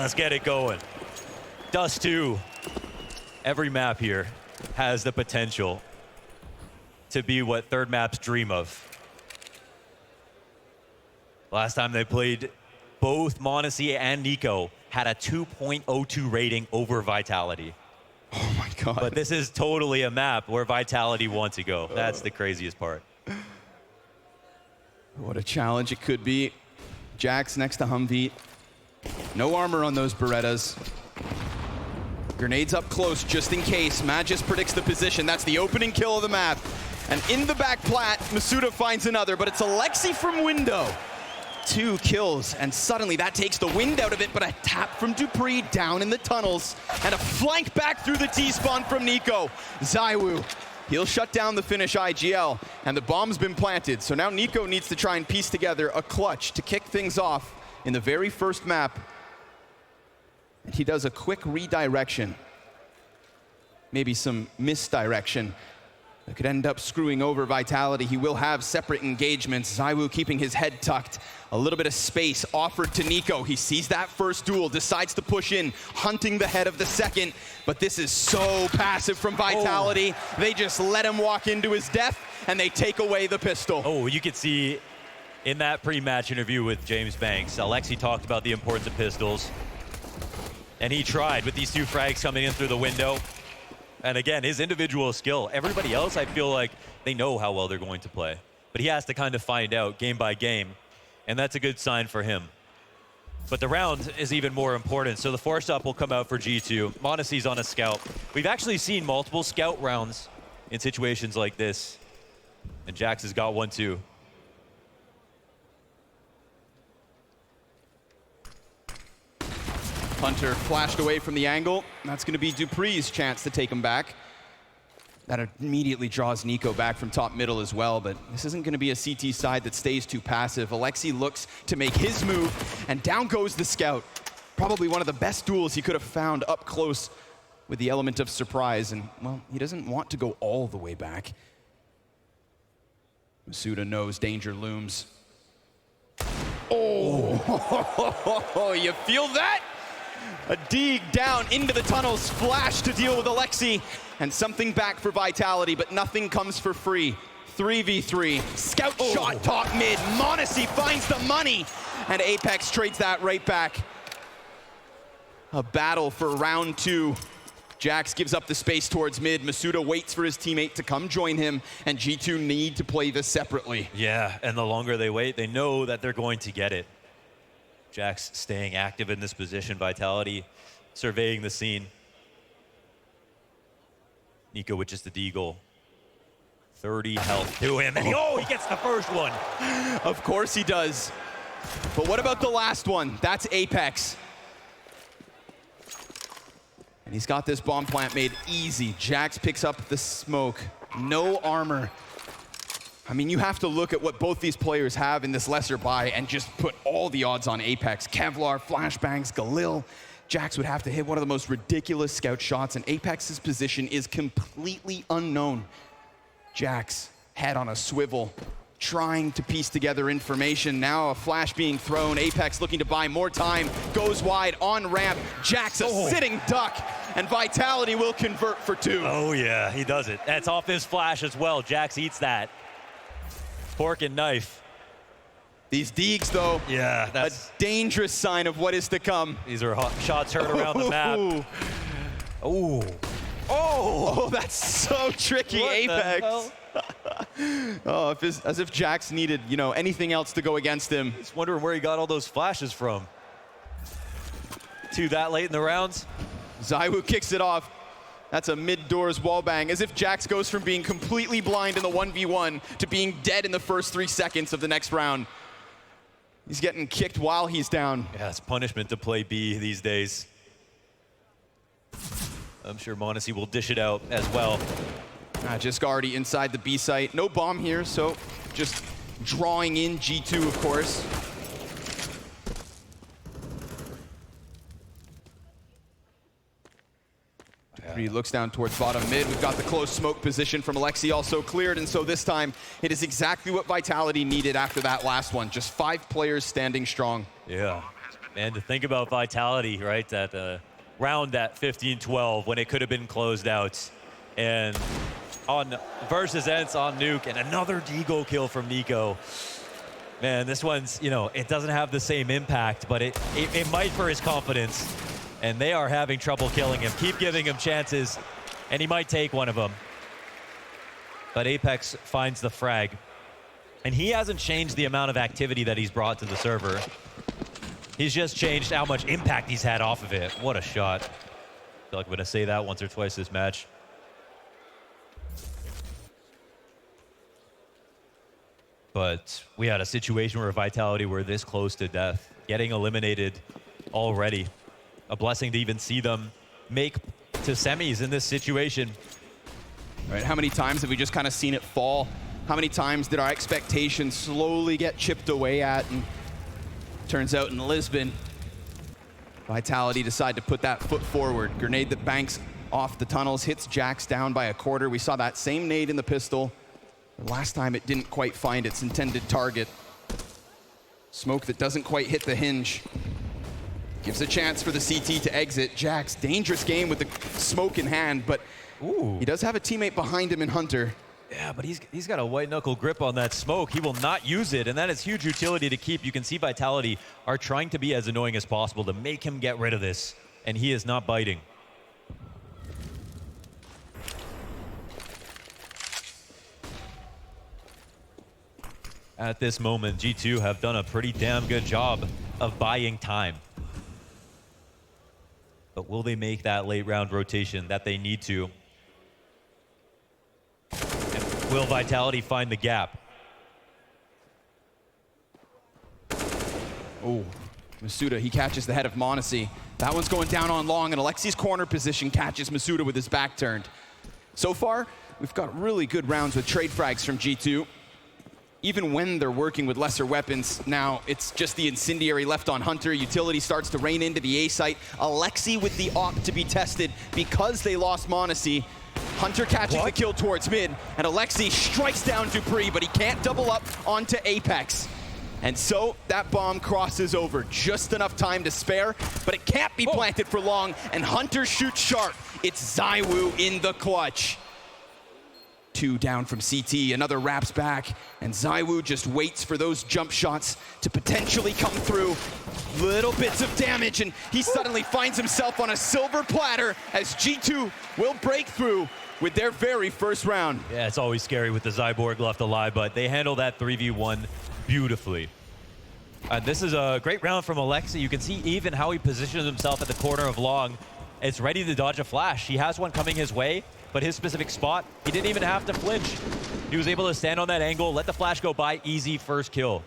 Let's get it going. Dust 2. Every map here has the potential to be what third maps dream of. Last time they played, both m0NESY and NiKo had a 2.02 rating over Vitality. Oh my God. But this is totally a map where Vitality wants to go. That's the craziest part. What a challenge it could be. Jax next to Humvee. No armor on those Berettas. Grenades up close just in case. Magis predicts the position. That's the opening kill of the map. And in the back plat, Masuda finds another, but it's Alexi from window. 2 kills, and suddenly that takes the wind out of it, but a tap from Dupree down in the tunnels, and a flank back through the T-spawn from NiKo. ZywOo, he'll shut down the Finnish IGL, and the bomb's been planted. So now NiKo needs to try and piece together a clutch to kick things off in the very first map. And he does a quick redirection. Maybe some misdirection that could end up screwing over Vitality. He will have separate engagements. ZywOo keeping his head tucked. A little bit of space offered to NiKo. He sees that first duel, decides to push in, hunting the head of the second. But this is so passive from Vitality. Oh. They just let him walk into his death, and they take away the pistol. Oh, you could see in that pre-match interview with James Banks, Alexi talked about the importance of pistols. And he tried with these 2 frags coming in through the window. And again, his individual skill. Everybody else, I feel like they know how well they're going to play. But he has to kind of find out game by game. And that's a good sign for him. But the round is even more important. So the 4-stop will come out for G2. m0NESY's on a scout. We've actually seen multiple scout rounds in situations like this. And Jax has got one too. Hunter flashed away from the angle. That's going to be Dupree's chance to take him back. That immediately draws NiKo back from top middle as well, but this isn't going to be a CT side that stays too passive. Alexi looks to make his move, and down goes the scout. Probably one of the best duels he could have found up close with the element of surprise, and, well, he doesn't want to go all the way back. Masuda knows danger looms. Oh, you feel that? A dig down into the tunnels, flash to deal with Alexi, and something back for Vitality, but nothing comes for free. 3v3, scout shot top mid, m0NESY finds the money, and Apex trades that right back. A battle for round 2. Jax gives up the space towards mid. Masuda waits for his teammate to come join him, and G2 need to play this separately. Yeah, and the longer they wait, they know that they're going to get it. Jax staying active in this position, Vitality surveying the scene. NiKo with just the deagle. 30 health to him, and he gets the first one. Of course he does. But what about the last one? That's Apex. And he's got this bomb plant made easy. Jax picks up the smoke. No armor. I mean, you have to look at what both these players have in this lesser buy and just put all the odds on Apex. Kevlar, flashbangs, Galil. Jax would have to hit one of the most ridiculous scout shots, and Apex's position is completely unknown. Jax, head on a swivel, trying to piece together information. Now a flash being thrown. Apex looking to buy more time. Goes wide on ramp. Jax a sitting duck, and Vitality will convert for 2. Oh yeah, he does it. That's off his flash as well. Jax eats that. Fork and knife. These deeks, though, yeah, that's a dangerous sign of what is to come. These are hot shots heard around the map. Oh, that's so tricky, what Apex. Oh, as if Jax needed, anything else to go against him. Just wondering where he got all those flashes from. 2 that late in the rounds. ZywOo kicks it off. That's a mid-doors wallbang, as if Jax goes from being completely blind in the 1v1 to being dead in the first 3 seconds of the next round. He's getting kicked while he's down. Yeah, it's punishment to play B these days. I'm sure m0NESY will dish it out as well. Just already inside the B site. No bomb here, so just drawing in G2, of course. He looks down towards bottom mid. We've got the close smoke position from Alexi also cleared, and so this time it is exactly what Vitality needed after that last one. Just 5 players standing strong. Yeah. And to think about Vitality, right? That round at 15-12 when it could have been closed out. And on versus Ents on Nuke, and another Deagle kill from Nico. Man, this one's, you know, it doesn't have the same impact, but it might for his confidence. And they are having trouble killing him. Keep giving him chances, and he might take one of them. But Apex finds the frag. And he hasn't changed the amount of activity that he's brought to the server. He's just changed how much impact he's had off of it. What a shot. I feel like I'm going to say that once or twice this match. But we had a situation where Vitality were this close to death, getting eliminated already. A blessing to even see them make to semis in this situation. Right, how many times have we just kind of seen it fall? How many times did our expectations slowly get chipped away at? And turns out in Lisbon, Vitality decide to put that foot forward. Grenade that banks off the tunnels, hits Jax down by a quarter. We saw that same nade in the pistol. The last time it didn't quite find its intended target. Smoke that doesn't quite hit the hinge. Gives a chance for the CT to exit. Jax, dangerous game with the smoke in hand, but he does have a teammate behind him in Hunter. Yeah, but he's got a white knuckle grip on that smoke. He will not use it, and that is huge utility to keep. You can see Vitality are trying to be as annoying as possible to make him get rid of this, and he is not biting. At this moment, G2 have done a pretty damn good job of buying time. But will they make that late round rotation that they need to? And will Vitality find the gap? Oh, Masuda, he catches the head of m0NESY. That one's going down on long, and Alexi's corner position catches Masuda with his back turned. So far, we've got really good rounds with trade frags from G2. Even when they're working with lesser weapons, now it's just the incendiary left on Hunter. Utility starts to rain into the A site. Alexi with the op to be tested because they lost m0NESY. Hunter catches the kill towards mid, and Alexi strikes down dupreeh, but he can't double up onto Apex. And so that bomb crosses over. Just enough time to spare, but it can't be planted for long, and Hunter shoots sharp. It's ZywOo in the clutch. 2 down from CT, another wraps back, and ZywOo just waits for those jump shots to potentially come through. Little bits of damage, and he suddenly finds himself on a silver platter as G2 will break through with their very first round. Yeah, it's always scary with the Zyborg left alive, but they handle that 3v1 beautifully. This is a great round from Alexi. You can see even how he positions himself at the corner of long. It's ready to dodge a flash. He has one coming his way, but his specific spot, he didn't even have to flinch. He was able to stand on that angle, let the flash go by, easy first kill.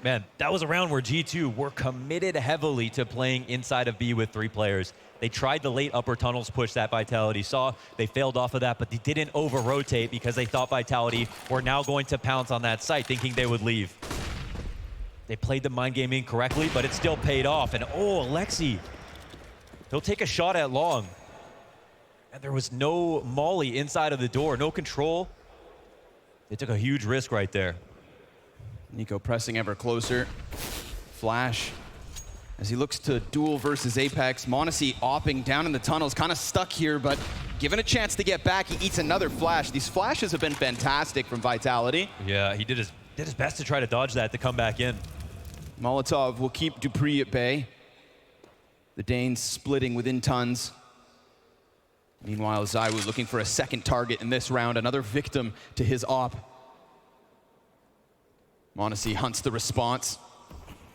Man, that was a round where G2 were committed heavily to playing inside of B with 3 players. They tried the late upper tunnels push that Vitality saw. They failed off of that, but they didn't over-rotate because they thought Vitality were now going to pounce on that site, thinking they would leave. They played the mind game incorrectly, but it still paid off. And oh, Alexi, he'll take a shot at long. And there was no molly inside of the door, no control. They took a huge risk right there. Nico pressing ever closer. Flash as he looks to duel versus Apex. m0NESY opping down in the tunnels, kind of stuck here, but given a chance to get back, he eats another flash. These flashes have been fantastic from Vitality. Yeah, he did his best to try to dodge that to come back in. Molotov will keep dupreeh at bay. The Danes splitting within tons. Meanwhile, ZywOo looking for a second target in this round, another victim to his op. m0NESY hunts the response.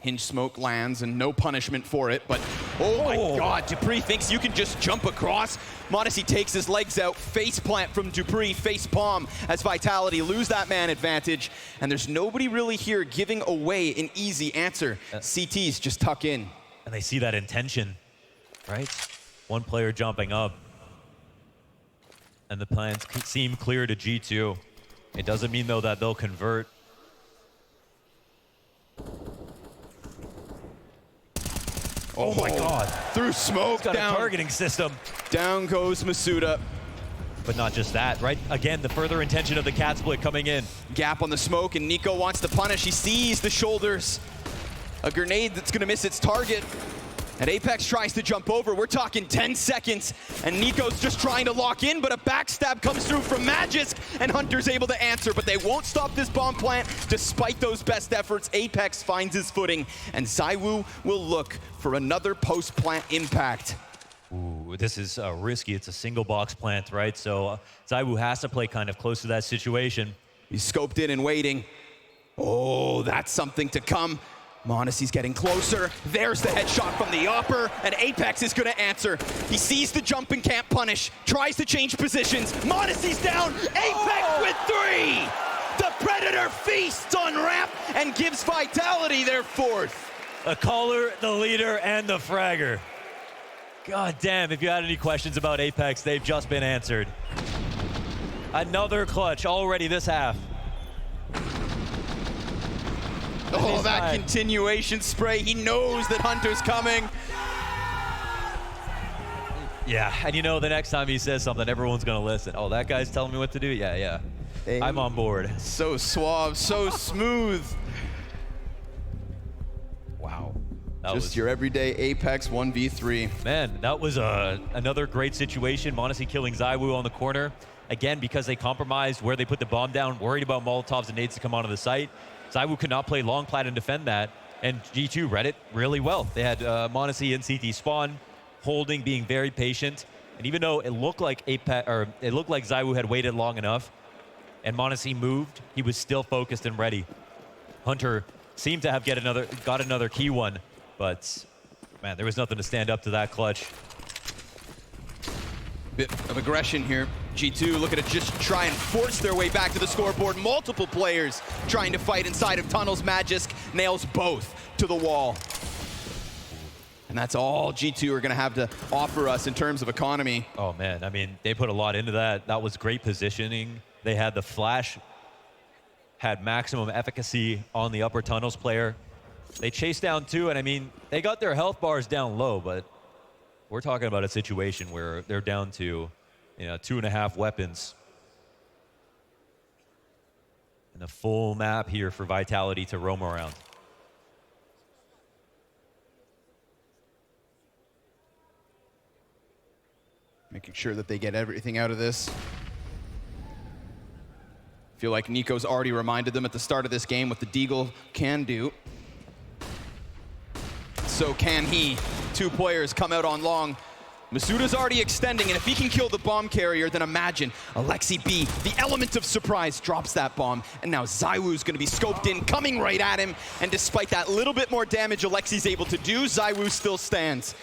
Hinge smoke lands and no punishment for it, but oh my God, dupreeh thinks you can just jump across. m0NESY takes his legs out, face plant from dupreeh, face palm as Vitality lose that man advantage, and there's nobody really here giving away an easy answer. CTs just tuck in. And they see that intention, right? One player jumping up. And the plans seem clear to G2. It doesn't mean, though, that they'll convert. Oh my God. Through smoke, He's got down. a targeting system. Down goes Masuda. But not just that, right? Again, the further intention of the cat split coming in. Gap on the smoke, and Nico wants to punish. He sees the shoulders. A grenade that's gonna miss its target. And Apex tries to jump over. We're talking 10 seconds, and Nico's just trying to lock in, but a backstab comes through from Magisk, and Hunter's able to answer, but they won't stop this bomb plant despite those best efforts. Apex finds his footing, and ZywOo will look for another post-plant impact. Ooh, this is risky. It's a single box plant, right? So ZywOo has to play kind of close to that situation. He's scoped in and waiting. Oh, that's something to come. m0NESY's getting closer. There's the headshot from the upper, and Apex is gonna answer. He sees the jump and can't punish, tries to change positions. m0NESY's down, Apex with 3! The Predator feasts on ramp and gives Vitality their 4th. The caller, the leader, and the fragger. God damn, if you had any questions about Apex, they've just been answered. Another clutch already this half. Oh, that continuation spray. He knows that Hunter's coming. Yeah, and you know, the next time he says something, everyone's gonna listen. Oh, that guy's telling me what to do? Yeah. Hey, I'm on board. So suave, so smooth. Wow. Just your everyday Apex 1v3. Man, that was another great situation. m0NESY killing ZywOo on the corner. Again, because they compromised where they put the bomb down, worried about Molotovs and nades to come onto the site. ZywOo could not play long plat and defend that, and G2 read it really well. They had m0NESY and CT spawn, holding, being very patient, and even though it looked like ZywOo had waited long enough, and m0NESY moved, he was still focused and ready. Hunter seemed to have got another key one, but man, there was nothing to stand up to that clutch. Bit of aggression here. G2 looking to just try and force their way back to the scoreboard. Multiple players trying to fight inside of tunnels. Magisk nails both to the wall. And that's all G2 are gonna have to offer us in terms of economy. Oh man, I mean, they put a lot into that. That was great positioning. They had the flash, had maximum efficacy on the upper tunnels player. They chased down 2, and I mean, they got their health bars down low, but we're talking about a situation where they're down to, 2.5 weapons. And a full map here for Vitality to roam around. Making sure that they get everything out of this. Feel like Nico's already reminded them at the start of this game what the Deagle can do. So can he. 2 players come out on long. Masuda's already extending, and if he can kill the bomb carrier, then imagine Alexi B, the element of surprise, drops that bomb, and now ZywOo's gonna be scoped in, coming right at him, and despite that little bit more damage Alexi's able to do, ZywOo still stands.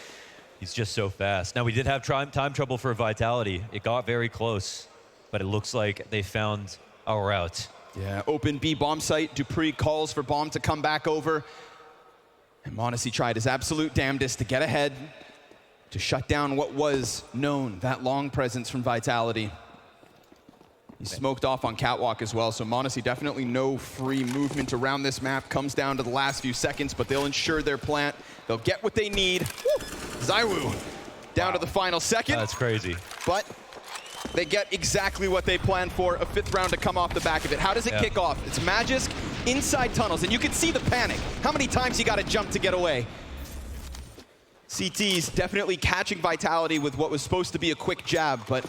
He's just so fast. Now, we did have time trouble for Vitality. It got very close, but it looks like they found a route. Yeah, open B bomb site. Dupree calls for bomb to come back over. And m0NESY tried his absolute damnedest to get ahead, to shut down what was known, that long presence from Vitality. He smoked off on Catwalk as well, so m0NESY definitely no free movement around this map. Comes down to the last few seconds, but they'll ensure their plant. They'll get what they need. Woo! ZywOo down to the final second. That's crazy. But they get exactly what they planned for, a 5th round to come off the back of it. How does it kick off? It's Magisk inside tunnels, and you can see the panic. How many times you got to jump to get away? CT's definitely catching Vitality with what was supposed to be a quick jab, but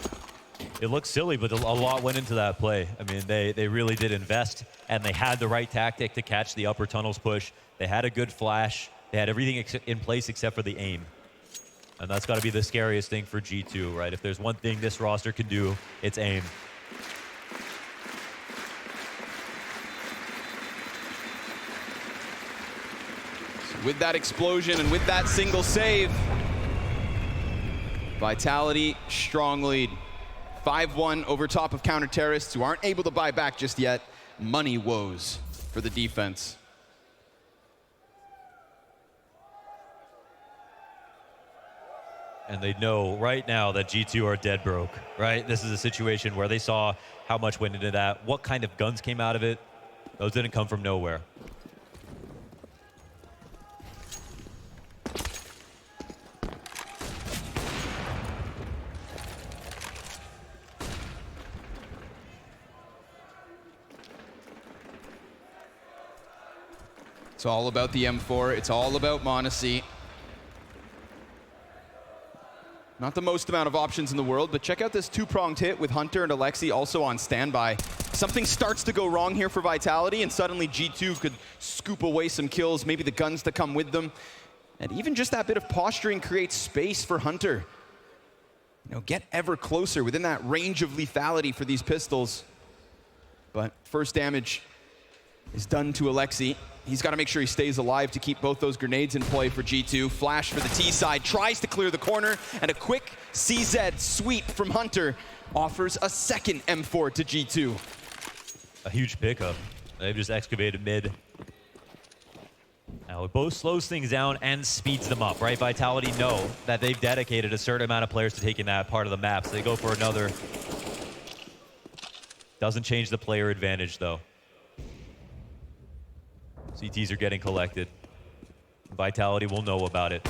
it looks silly, but a lot went into that play. I mean, they really did invest, and they had the right tactic to catch the upper tunnels push. They had a good flash. They had everything in place except for the aim. And that's got to be the scariest thing for G2, right? If there's one thing this roster can do, it's aim. With that explosion and with that single save, Vitality, strong lead. 5-1 over top of counter-terrorists who aren't able to buy back just yet. Money woes for the defense. And they know right now that G2 are dead broke, right? This is a situation where they saw how much went into that, what kind of guns came out of it. Those didn't come from nowhere. It's all about the M4. It's all about m0NESY. Not the most amount of options in the world, but check out this two-pronged hit with Hunter and Alexi also on standby. Something starts to go wrong here for Vitality, and suddenly G2 could scoop away some kills, maybe the guns that come with them. And even just that bit of posturing creates space for Hunter. You know, get ever closer within that range of lethality for these pistols. But first damage is done to Alexi. He's got to make sure he stays alive to keep both those grenades in play for G2. Flash for the T side, tries to clear the corner, and a quick CZ sweep from Hunter offers a second M4 to G2. A huge pickup. They've just excavated mid. Now it both slows things down and speeds them up, right? Vitality know that they've dedicated a certain amount of players to taking that part of the map, so they go for another. Doesn't change the player advantage, though. CTs are getting collected. Vitality will know about it.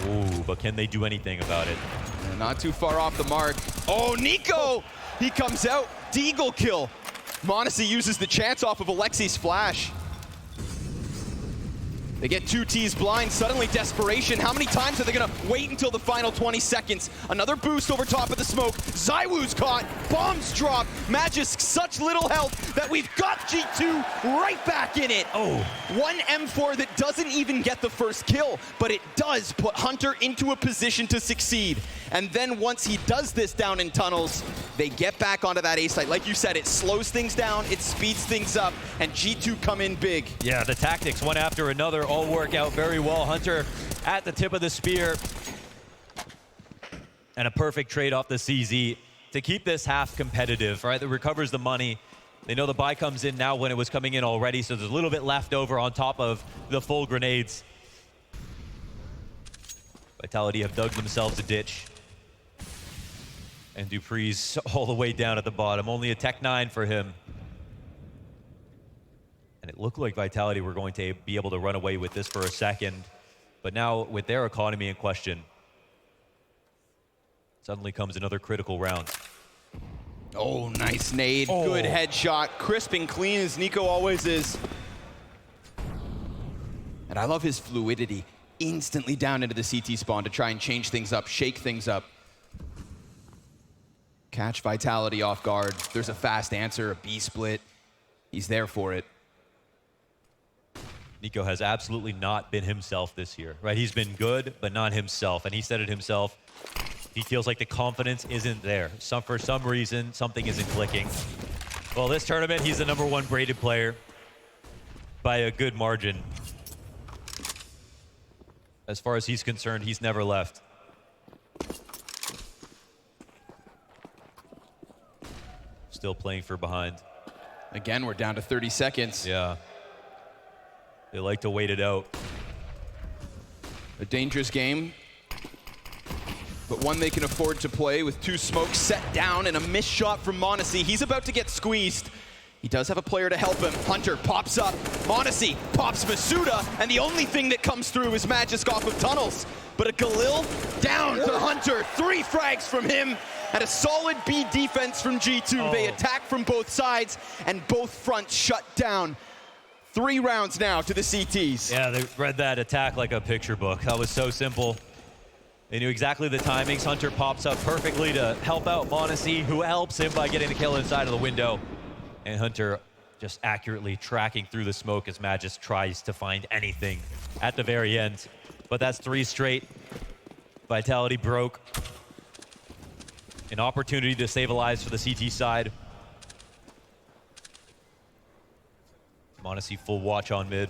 Ooh, but can they do anything about it? Yeah, not too far off the mark. Oh, Nico! He comes out. Deagle kill. m0NESY uses the chance off of Alexi's flash. They get two T's blind, suddenly desperation. How many times are they gonna wait until the final 20 seconds? Another boost over top of the smoke. ZywOo's caught, bombs drop. Magisk such little health that we've got G2 right back in it. Oh. One M4 that doesn't even get the first kill, but it does put Hunter into a position to succeed. And then once he does this down in tunnels, they get back onto that A site. Like you said, it slows things down, it speeds things up, and G2 come in big. Yeah, the tactics, one after another, all work out very well. Hunter at the tip of the spear. And a perfect trade off the CZ to keep this half competitive, right? That recovers the money. They know the buy comes in now when it was coming in already, so there's a little bit left over on top of the full grenades. Vitality have dug themselves a ditch. And Dupree's all the way down at the bottom. Only a Tech 9 for him. And it looked like Vitality were going to be able to run away with this for a second. But now, with their economy in question, suddenly comes another critical round. Oh, nice nade. Oh. Good headshot. Crisp and clean as Nico always is. And I love his fluidity. Instantly down into the CT spawn to try and change things up, shake things up. Catch Vitality off guard. There's a fast answer, a B split. He's there for it. Nico has absolutely not been himself this year, right? He's been good, but not himself. And he said it himself. He feels like the confidence isn't there. For some reason, something isn't clicking. Well, this tournament, he's the #1 braided player by a good margin. As far as he's concerned, he's never left. Still playing for behind. Again, we're down to 30 seconds. Yeah. They like to wait it out. A dangerous game, but one they can afford to play with two smokes set down and a missed shot from m0NESY. He's about to get squeezed. He does have a player to help him. Hunter pops up. m0NESY pops Masuda, and the only thing that comes through is Magisk off of tunnels. But a Galil down to Hunter. 3 frags from him, and a solid B defense from G2. Oh. They attack from both sides, and both fronts shut down. 3 rounds now to the CTs. Yeah, they read that attack like a picture book. That was so simple. They knew exactly the timings. Hunter pops up perfectly to help out m0NESY, who helps him by getting the kill inside of the window. And Hunter just accurately tracking through the smoke as Magisk tries to find anything at the very end. But that's 3 straight. Vitality broke. An opportunity to save lives for the CT side. m0NESY full watch on mid.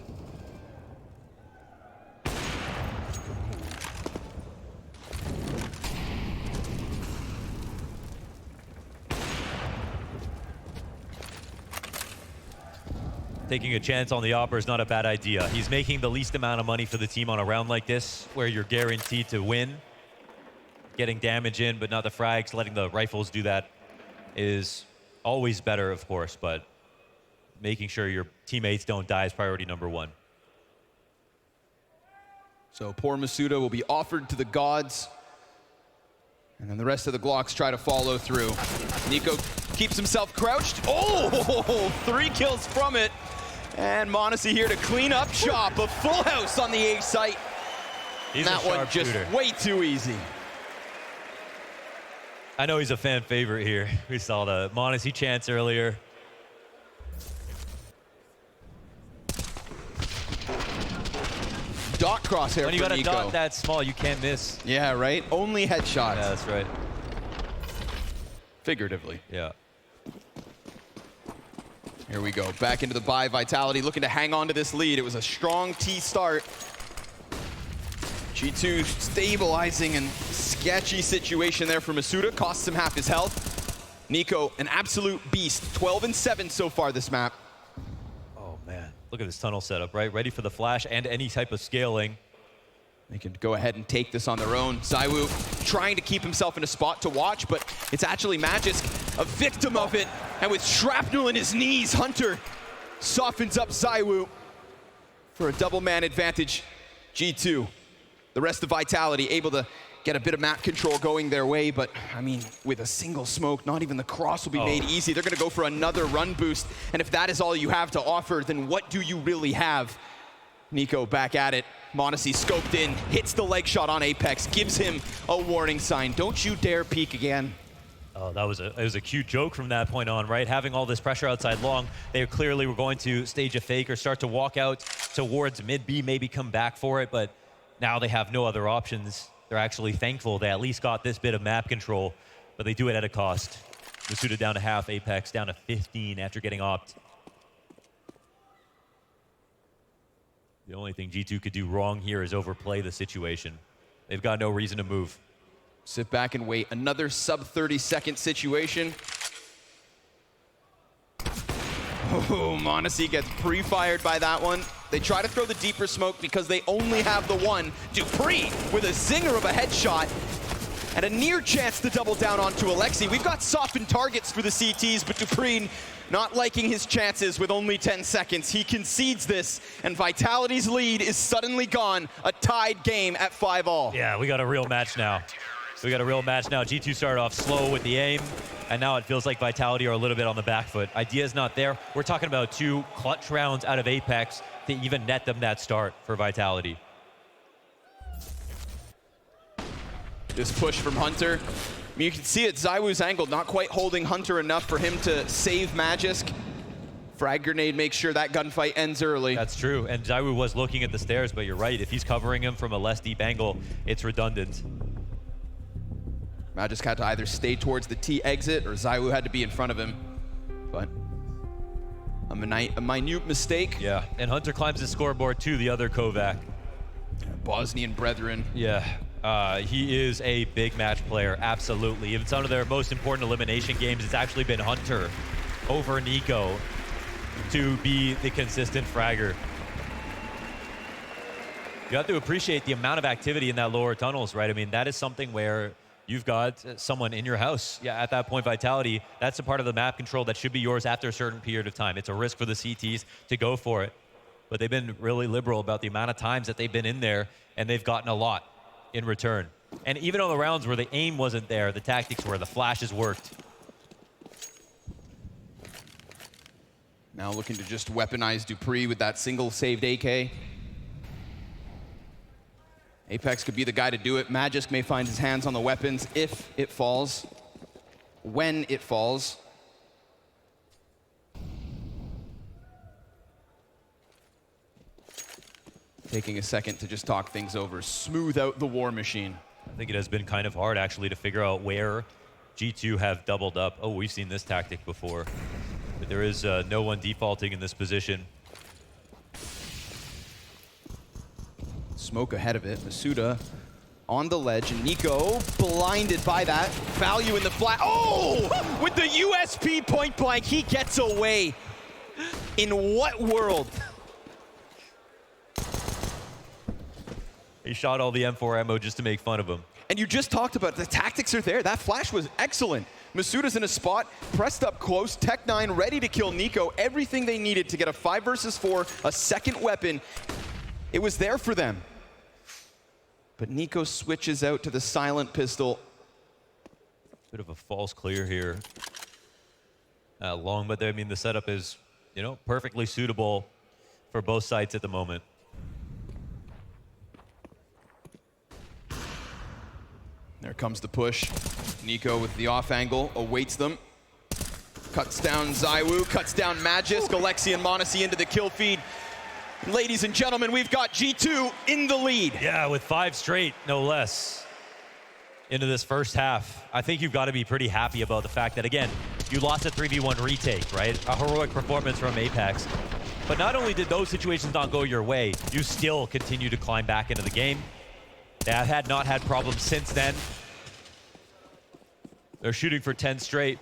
Taking a chance on the Opera is not a bad idea. He's making the least amount of money for the team on a round like this, where you're guaranteed to win. Getting damage in, but not the frags. Letting the rifles do that is always better, of course, but making sure your teammates don't die is priority #1. So poor Masuda will be offered to the gods, and then the rest of the Glocks try to follow through. Nico keeps himself crouched. Oh, 3 kills from it. And Monacy here to clean up shop. A full house on the A site. He's that a one sharp just shooter. way too easy. I know he's a fan favorite here. We saw the Monacy chance earlier. Dot crosshair When you for got a Nico. dot that small, you can't miss. Yeah, right? Only headshots. Yeah, that's right. Figuratively. Yeah. Here we go. Back into the buy. Vitality looking to hang on to this lead. It was a strong T start. G2 stabilizing and sketchy situation there for Masuda. Costs him half his health. Nico, an absolute beast. 12 and 7 so far this map. Oh, man. Look at this tunnel setup, right? Ready for the flash and any type of scaling. They can go ahead and take this on their own. ZywOo trying to keep himself in a spot to watch, but it's actually Magisk, a victim of it. And with shrapnel in his knees, Hunter softens up ZywOo for a double man advantage. G2, the rest of Vitality able to get a bit of map control going their way, but I mean, with a single smoke, not even the cross will be made easy. They're gonna go for another run boost, and if that is all you have to offer, then what do you really have? Nico back at it. Monacy scoped in, hits the leg shot on Apex, gives him a warning sign. Don't you dare peek again. Oh, it was a cute joke from that point on, right? Having all this pressure outside long, they clearly were going to stage a fake or start to walk out towards mid B, maybe come back for it, but now they have no other options. They're actually thankful they at least got this bit of map control, but they do it at a cost. Masuda down to half, Apex down to 15 after getting opt. The only thing G2 could do wrong here is overplay the situation. They've got no reason to move. Sit back and wait. Another sub 30-second situation. Oh, Monacy gets pre-fired by that one. They try to throw the deeper smoke because they only have the one. Dupree with a zinger of a headshot and a near chance to double down onto Alexi. We've got softened targets for the CTs, but Dupree not liking his chances with only 10 seconds. He concedes this, and Vitality's lead is suddenly gone. A tied game at 5-all. Yeah, we got a real match now. We got a real match now. G2 started off slow with the aim, and now it feels like Vitality are a little bit on the back foot. Idea's not there. We're talking about 2 clutch rounds out of Apex to even net them that start for Vitality. This push from Hunter. I mean, you can see it, ZywOo's angle, not quite holding Hunter enough for him to save Magisk. Frag grenade makes sure that gunfight ends early. That's true, and ZywOo was looking at the stairs, but you're right. If he's covering him from a less deep angle, it's redundant. Magisk had to either stay towards the T exit or ZywOo had to be in front of him. But a minute mistake. Yeah, and Hunter climbs the scoreboard too, the other Kovac. Bosnian brethren. Yeah, he is a big match player, absolutely. Even some of their most important elimination games, it's actually been Hunter over Nico to be the consistent fragger. You have to appreciate the amount of activity in that lower tunnels, right? I mean, that is something where you've got someone in your house. Yeah, at that point, Vitality, that's a part of the map control that should be yours after a certain period of time. It's a risk for the CTs to go for it. But they've been really liberal about the amount of times that they've been in there, and they've gotten a lot in return. And even on the rounds where the aim wasn't there, the tactics were, the flashes worked. Now looking to just weaponize Dupree with that single saved AK. Apex could be the guy to do it. Magisk may find his hands on the weapons if it falls, when it falls. Taking a second to just talk things over, smooth out the war machine. I think it has been kind of hard, actually, to figure out where G2 have doubled up. Oh, we've seen this tactic before. But there is no one defaulting in this position. Smoke ahead of it. Masuda on the ledge, and Nico blinded by that. Value in the flat. Oh! With the USP point blank, he gets away. In what world? He shot all the M4 ammo just to make fun of him. And you just talked about it. The tactics are there. That flash was excellent. Masuda's in a spot, pressed up close, Tech9 ready to kill Nico. Everything they needed to get a 5 versus 4, a second weapon. It was there for them. But Nico switches out to the silent pistol. Bit of a false clear here. Long, but I mean, the setup is, you know, perfectly suitable for both sides at the moment. There comes the push. Nico with the off angle, awaits them. Cuts down ZywOo, cuts down Magisk, Alexi and m0NESY into the kill feed. Ladies and gentlemen, we've got G2 in the lead. Yeah, with 5 straight, no less, into this first half. I think you've got to be pretty happy about the fact that, again, you lost a 3v1 retake, right? A heroic performance from Apex. But not only did those situations not go your way, you still continue to climb back into the game. They have not had problems since then. They're shooting for 10 straight.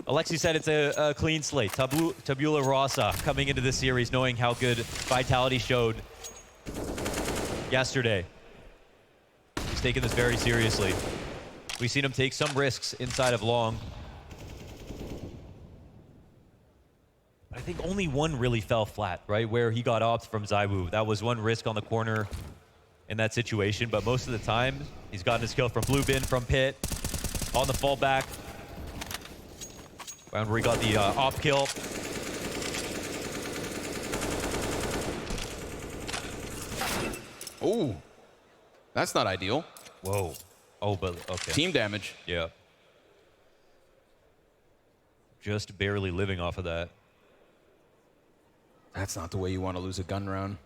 Alexi said it's a clean slate. Tabula rasa coming into this series, knowing how good Vitality showed yesterday. He's taking this very seriously. We've seen him take some risks inside of long. But I think only one really fell flat, right? Where he got ops from ZywOo. That was one risk on the corner in that situation. But most of the time, he's gotten his kill from Blue Bin, from Pit, on the fallback. Round where he got the op kill. Oh, that's not ideal. Whoa. Oh, but okay. Team damage. Yeah. Just barely living off of that. That's not the way you want to lose a gun round.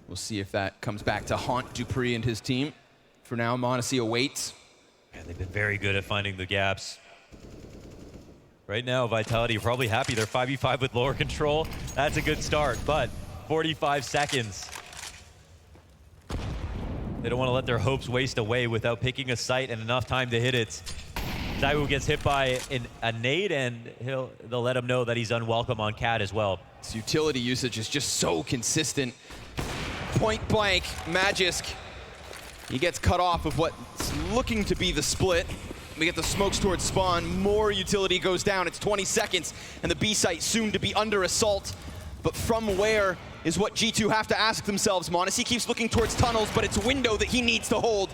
We'll see if that comes back to haunt Dupree and his team. For now, m0NESY awaits. Man, they've been very good at finding the gaps. Right now, Vitality are probably happy. They're 5v5 with lower control. That's a good start, but 45 seconds. They don't want to let their hopes waste away without picking a site and enough time to hit it. ZywOo gets hit by a nade, and they'll let him know that he's unwelcome on Cat as well. His utility usage is just so consistent. Point blank, Magisk. He gets cut off of what's looking to be the split. We get the smokes towards spawn. More utility goes down. It's 20 seconds, and the B site soon to be under assault. But from where is what G2 have to ask themselves. m0NESY keeps looking towards tunnels, but it's a window that he needs to hold.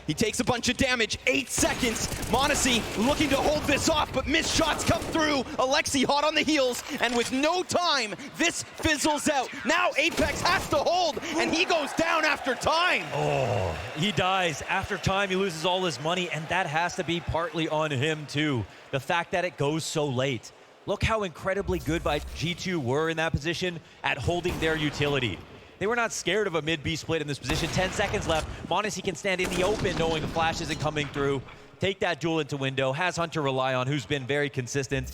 He takes a bunch of damage, 8 seconds. m0NESY looking to hold this off, but missed shots come through. Alexi hot on the heels, and with no time, this fizzles out. Now Apex has to hold, and he goes down after time. Oh, he dies after time. He loses all his money, and that has to be partly on him too. The fact that it goes so late. Look how incredibly good G2 were in that position at holding their utility. They were not scared of a mid-B split in this position. 10 seconds left. m0NESY can stand in the open knowing a flash isn't coming through. Take that duel into window. Has Hunter rely on, who's been very consistent.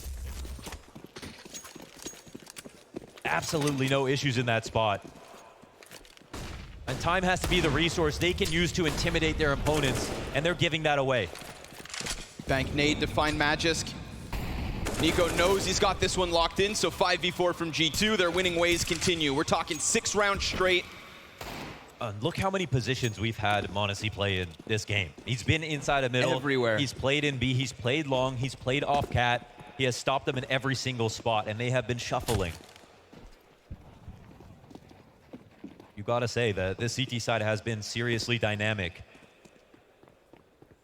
Absolutely no issues in that spot. And time has to be the resource they can use to intimidate their opponents, and they're giving that away. Bank nade to find Magisk. Nico knows he's got this one locked in, so 5v4 from G2. Their winning ways continue. We're talking 6 rounds straight. Look how many positions we've had m0NESY play in this game. He's been inside of middle. Everywhere. He's played in B, he's played long, he's played off Cat. He has stopped them in every single spot, and they have been shuffling. You gotta say that this CT side has been seriously dynamic.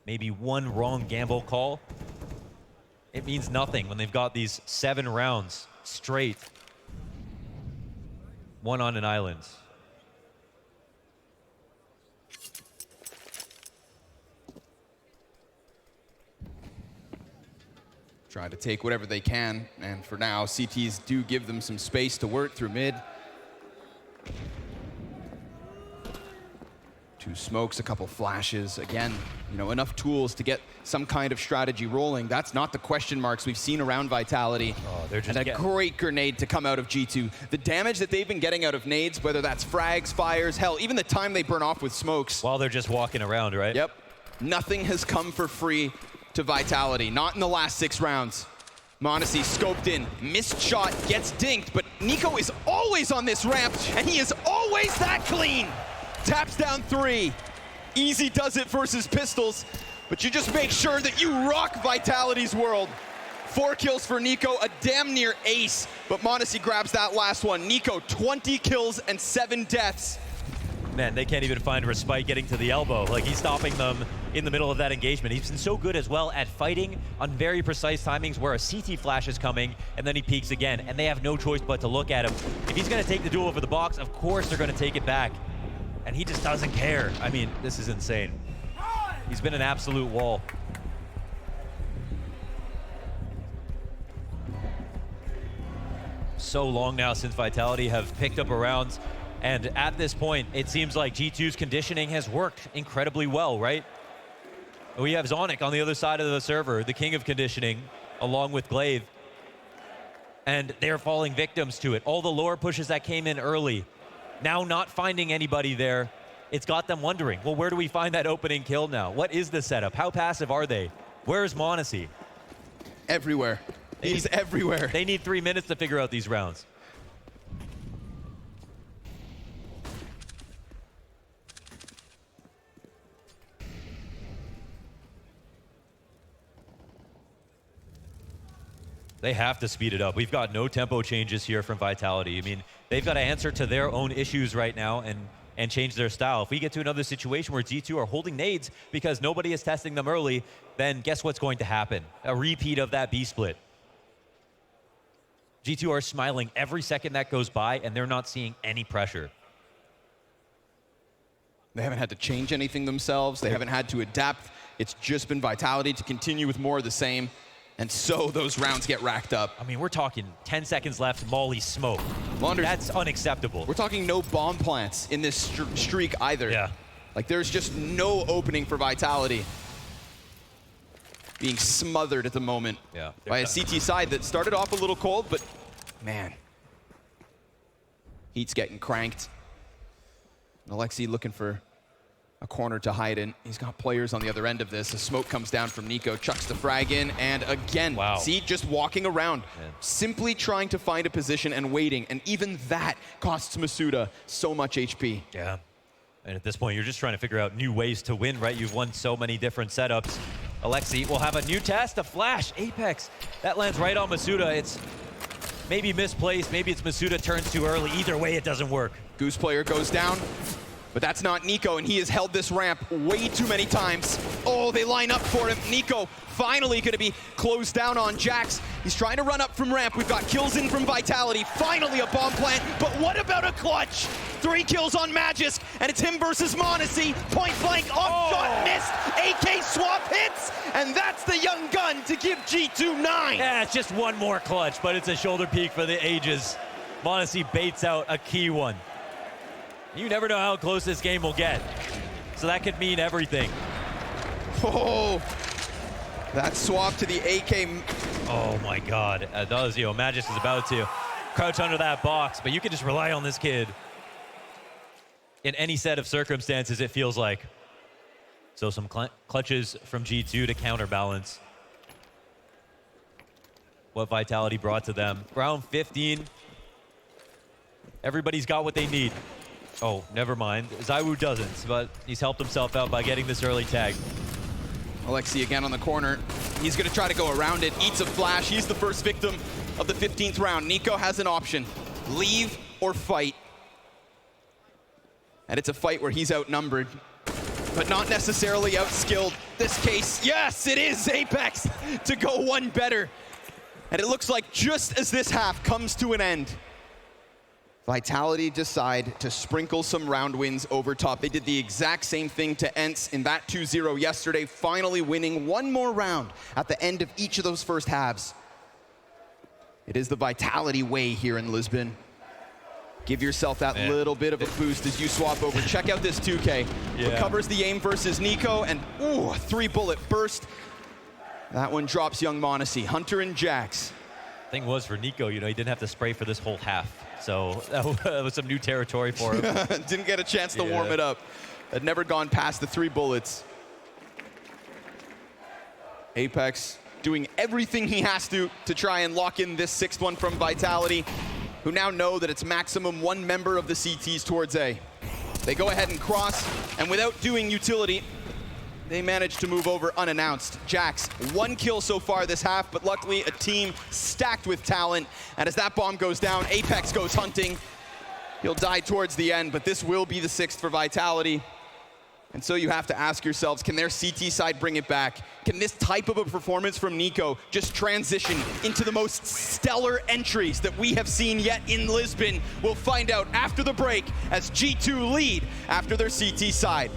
Maybe one wrong gamble call. It means nothing when they've got these 7 rounds straight. One on an island. Try to take whatever they can, and for now, CTs do give them some space to work through mid. 2 smokes, a couple flashes. Again, you know, enough tools to get some kind of strategy rolling. That's not the question marks we've seen around Vitality. Oh, they're just and a great grenade to come out of G2. The damage that they've been getting out of nades, whether that's frags, fires, hell, even the time they burn off with smokes. While they're just walking around, right? Yep. Nothing has come for free to Vitality. Not in the last 6 rounds. m0NESY scoped in, missed shot, gets dinked, but Nico is always on this ramp, and he is always that clean. Taps down 3. Easy does it versus pistols, but you just make sure that you rock Vitality's world. 4 kills for Nico, a damn near ace, but m0NESY grabs that last one. Nico, 20 kills and 7 deaths. Man, they can't even find respite getting to the elbow. Like, he's stopping them in the middle of that engagement. He's been so good as well at fighting on very precise timings where a CT flash is coming and then he peeks again, and they have no choice but to look at him. If he's going to take the duel over the box, of course they're going to take it back. And he just doesn't care. I mean, this is insane. He's been an absolute wall. So long now since Vitality have picked up a round, and at this point, it seems like G2's conditioning has worked incredibly well, right? We have Zonic on the other side of the server, the king of conditioning, along with Glaive, and they're falling victims to it. All the lore pushes that came in early, now not finding anybody there, it's got them wondering, well, where do we find that opening kill now? What is the setup? How passive are they? Where's m0NESY? Everywhere. He's everywhere. They need 3 minutes to figure out these rounds. They have to speed it up. We've got no tempo changes here from Vitality. I mean, they've got to answer to their own issues right now and change their style. If we get to another situation where G2 are holding nades because nobody is testing them early, then guess what's going to happen? A repeat of that B split. G2 are smiling every second that goes by, and they're not seeing any pressure. They haven't had to change anything themselves. They haven't had to adapt. It's just been Vitality to continue with more of the same. And so those rounds get racked up. I mean, we're talking 10 seconds left, Molly smoke. That's unacceptable. We're talking no bomb plants in this streak either. Yeah. Like, there's just no opening for Vitality. Being smothered at the moment by a CT side that started off a little cold, but man, Heat's getting cranked. Alexi looking for a corner to hide in. He's got players on the other end of this. The smoke comes down from Nico, chucks the frag in, and again, see, just walking around, simply trying to find a position and waiting, and even that costs Masuda so much HP. Yeah. And at this point, you're just trying to figure out new ways to win, right? You've won so many different setups. Alexi will have a new test, a flash, Apex. That lands right on Masuda. It's maybe misplaced, maybe it's Masuda turns too early. Either way, it doesn't work. Goose player goes down, but that's not Nico, and he has held this ramp way too many times. Oh, they line up for him. Nico finally gonna be closed down on Jax. He's trying to run up from ramp. We've got kills in from Vitality. Finally a bomb plant, but what about a clutch? 3 kills on Magisk, and it's him versus m0NESY. Point blank, off shot, missed. AK swap hits, and that's the young gun to give G2 9. Yeah, it's just one more clutch, but it's a shoulder peek for the ages. m0NESY baits out a key one. You never know how close this game will get, so that could mean everything. Oh, that swap to the AK. Oh my God, that was, Magisk is about to crouch under that box, but you can just rely on this kid in any set of circumstances, it feels like. So some clutches from G2 to counterbalance what Vitality brought to them. Round 15, everybody's got what they need. Oh, never mind. ZywOo doesn't, but he's helped himself out by getting this early tag. Alexi again on the corner. He's gonna try to go around it, eats a flash. He's the first victim of the 15th round. Nico has an option, leave or fight. And it's a fight where he's outnumbered, but not necessarily outskilled. This case, yes, it is Apex to go one better. And it looks like just as this half comes to an end, Vitality decide to sprinkle some round wins over top. They did the exact same thing to ENCE in that 2-0 yesterday, finally winning one more round at the end of each of those first halves. It is the Vitality way here in Lisbon. Give yourself that little bit of a boost as you swap over. Check out this 2K. Recovers the aim versus Nico, and ooh, 3-bullet burst. That one drops young m0NESY. Hunter and Jax. Thing was for Nico, he didn't have to spray for this whole half. So that was some new territory for him. Didn't get a chance to warm it up. Had never gone past the 3 bullets. Apex doing everything he has to try and lock in this 6th one from Vitality, who now know that it's maximum 1 member of the CTs towards A. They go ahead and cross, and without doing utility, they managed to move over unannounced. Jax, 1 kill so far this half, but luckily a team stacked with talent. And as that bomb goes down, Apex goes hunting. He'll die towards the end, but this will be the 6th for Vitality. And so you have to ask yourselves, can their CT side bring it back? Can this type of a performance from Nico just transition into the most stellar entries that we have seen yet in Lisbon? We'll find out after the break as G2 lead after their CT side.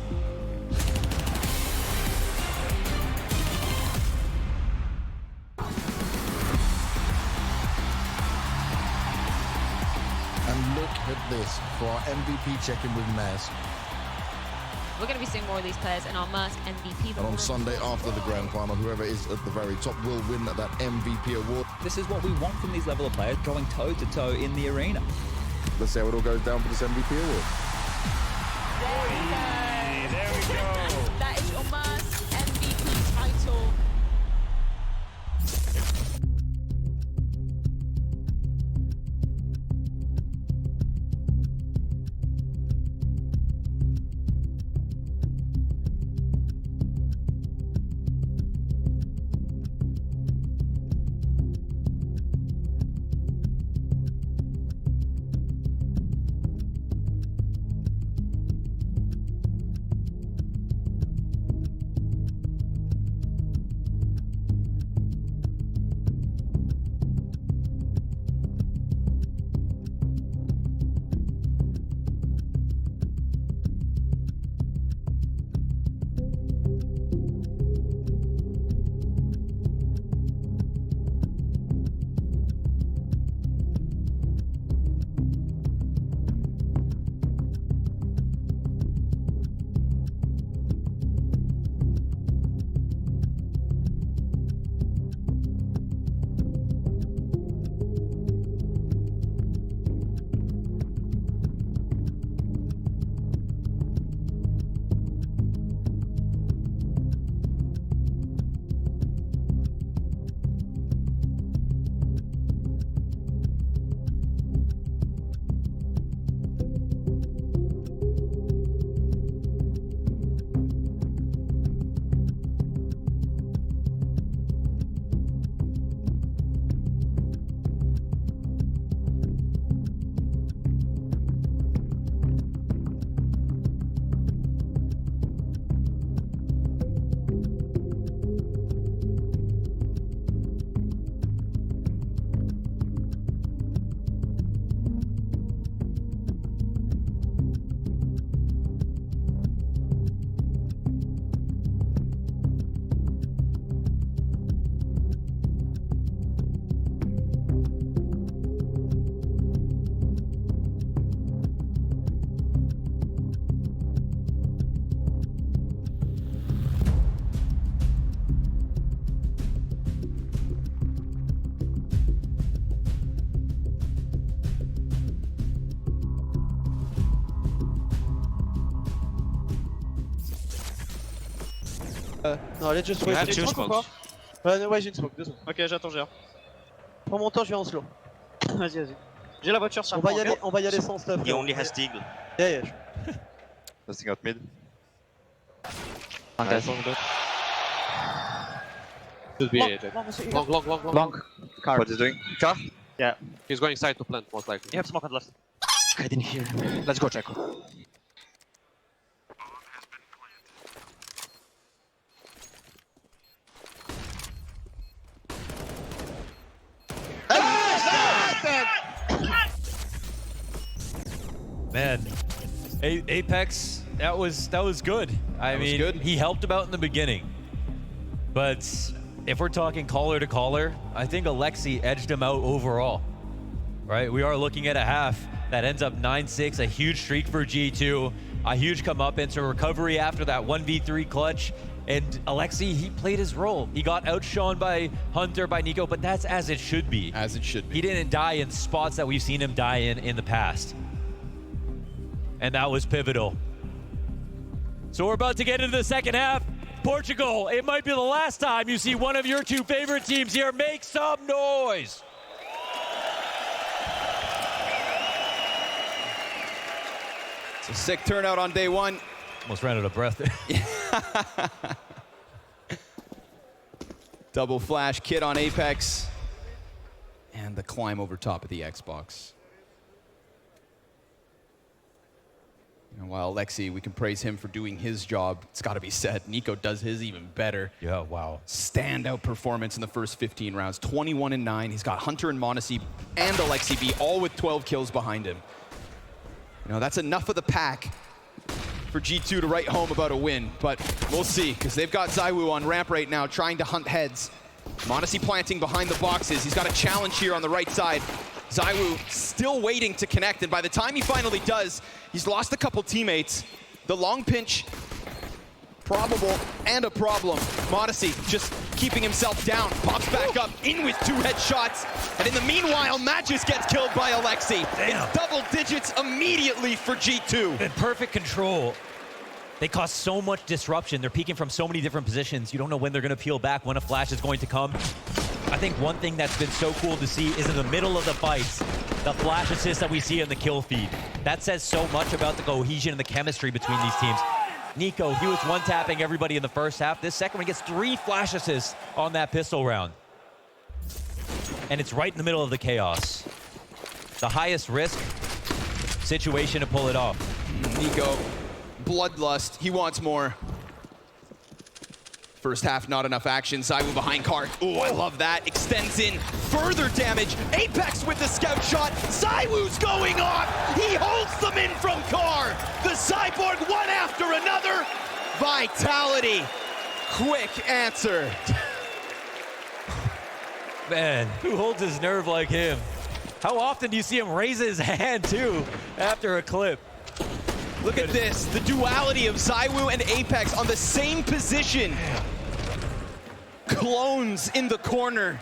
And look at this for our MVP check-in with Maz. We're going to be seeing more of these players in our Mersk MVP. And on Sunday after the grand final, whoever is at the very top will win that MVP award. This is what we want from these level of players, going toe-to-toe in the arena. Let's see how it all goes down for this MVP award. There we go. That is your Mersk MVP title. Non, allez, just wait. J'ai une smoke ou pas? Ouais, j'ai une smoke, 2 secondes. Ok, j'attends, j'ai un. Prends mon temps, je vais en slow. Vas-y, vas-y. J'ai la voiture, ça On va y aller sans stuff. He only has Deagle. Yeah. Testing out mid. Nice. Should be long. Car. What is doing? Car? Yeah. He's going side to plant, most likely. You have smoke on left. I didn't hear him. Let's go check. Man, Apex, that was good. I mean, good. He helped him out in the beginning. But if we're talking caller to caller, I think Alexi edged him out overall. Right? We are looking at a half that ends up 9-6, a huge streak for G2, a huge comeuppance, a recovery after that 1v3 clutch. And Alexi, he played his role. He got outshone by Hunter, by Nico, but that's as it should be. As it should be. He didn't die in spots that we've seen him die in the past. And that was pivotal. So we're about to get into the second half. Portugal, it might be the last time you see one of your two favorite teams here. Make some noise. It's a sick turnout on day one. Almost ran out of breath there. Double flash kit on Apex. And the climb over top of the Xbox. You know, while Alexi, we can praise him for doing his job, it's got to be said, Nico does his even better. Yeah, wow. Standout performance in the first 15 rounds, 21-9. He's got Hunter and Monacy and Alexi B all with 12 kills behind him. You know, that's enough of the pack for G2 to write home about a win, but we'll see, because they've got ZywOo on ramp right now trying to hunt heads. Monacy planting behind the boxes. He's got a challenge here on the right side. ZywOo still waiting to connect, and by the time he finally does, he's lost a couple teammates. The long pinch, probable and a problem. Monacy just keeping himself down, pops back up, in with 2 headshots, and in the meanwhile, Magis gets killed by Alexi. Damn. It's double digits immediately for G2. In perfect control. They cause so much disruption. They're peeking from so many different positions. You don't know when they're going to peel back, when a flash is going to come. I think one thing that's been so cool to see is in the middle of the fights, the flash assist that we see in the kill feed. That says so much about the cohesion and the chemistry between these teams. Nico, he was one-tapping everybody in the first half. This second one, he gets 3 flash assists on that pistol round. And it's right in the middle of the chaos. The highest risk situation to pull it off. Nico, bloodlust, he wants more. First half, not enough action. ZywOo behind Car. Oh, I love that. Extends in, further damage. Apex with the scout shot. ZywOo's going off. He holds them in from Car. The Cyborg, one after another. Vitality, quick answer. Man, who holds his nerve like him? How often do you see him raise his hand, too, after a clip? Look at this, the duality of ZywOo and Apex on the same position. Clones in the corner.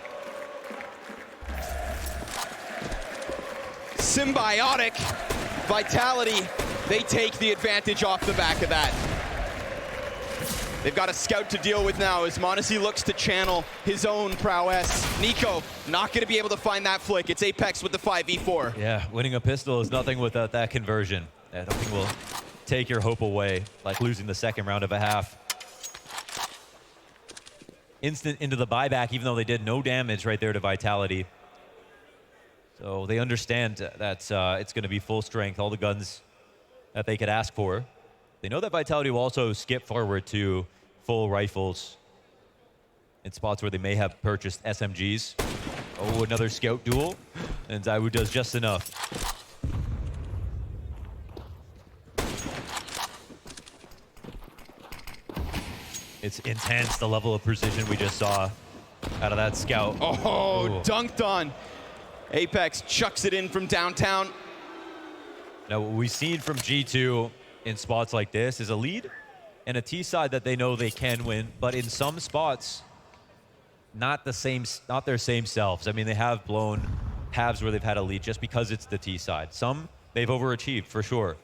Symbiotic Vitality, they take the advantage off the back of that. They've got a scout to deal with now as Monacy looks to channel his own prowess. Nico not going to be able to find that flick. It's Apex with the 5v4. Yeah, winning a pistol is nothing without that conversion. I don't think will take your hope away, like losing the second round of a half. Instant into the buyback, even though they did no damage right there to Vitality. So they understand that it's going to be full strength, all the guns that they could ask for. They know that Vitality will also skip forward to full rifles in spots where they may have purchased SMGs. Oh, another scout duel, and ZywOo does just enough. It's intense, the level of precision we just saw out of that scout. Oh, Ooh. dunked on. Apex chucks it in from downtown. Now, what we've seen from G2 in spots like this is a lead and a T side that they know they can win, but in some spots, not their same selves. I mean, they have blown halves where they've had a lead just because it's the T side. Some, they've overachieved, for sure.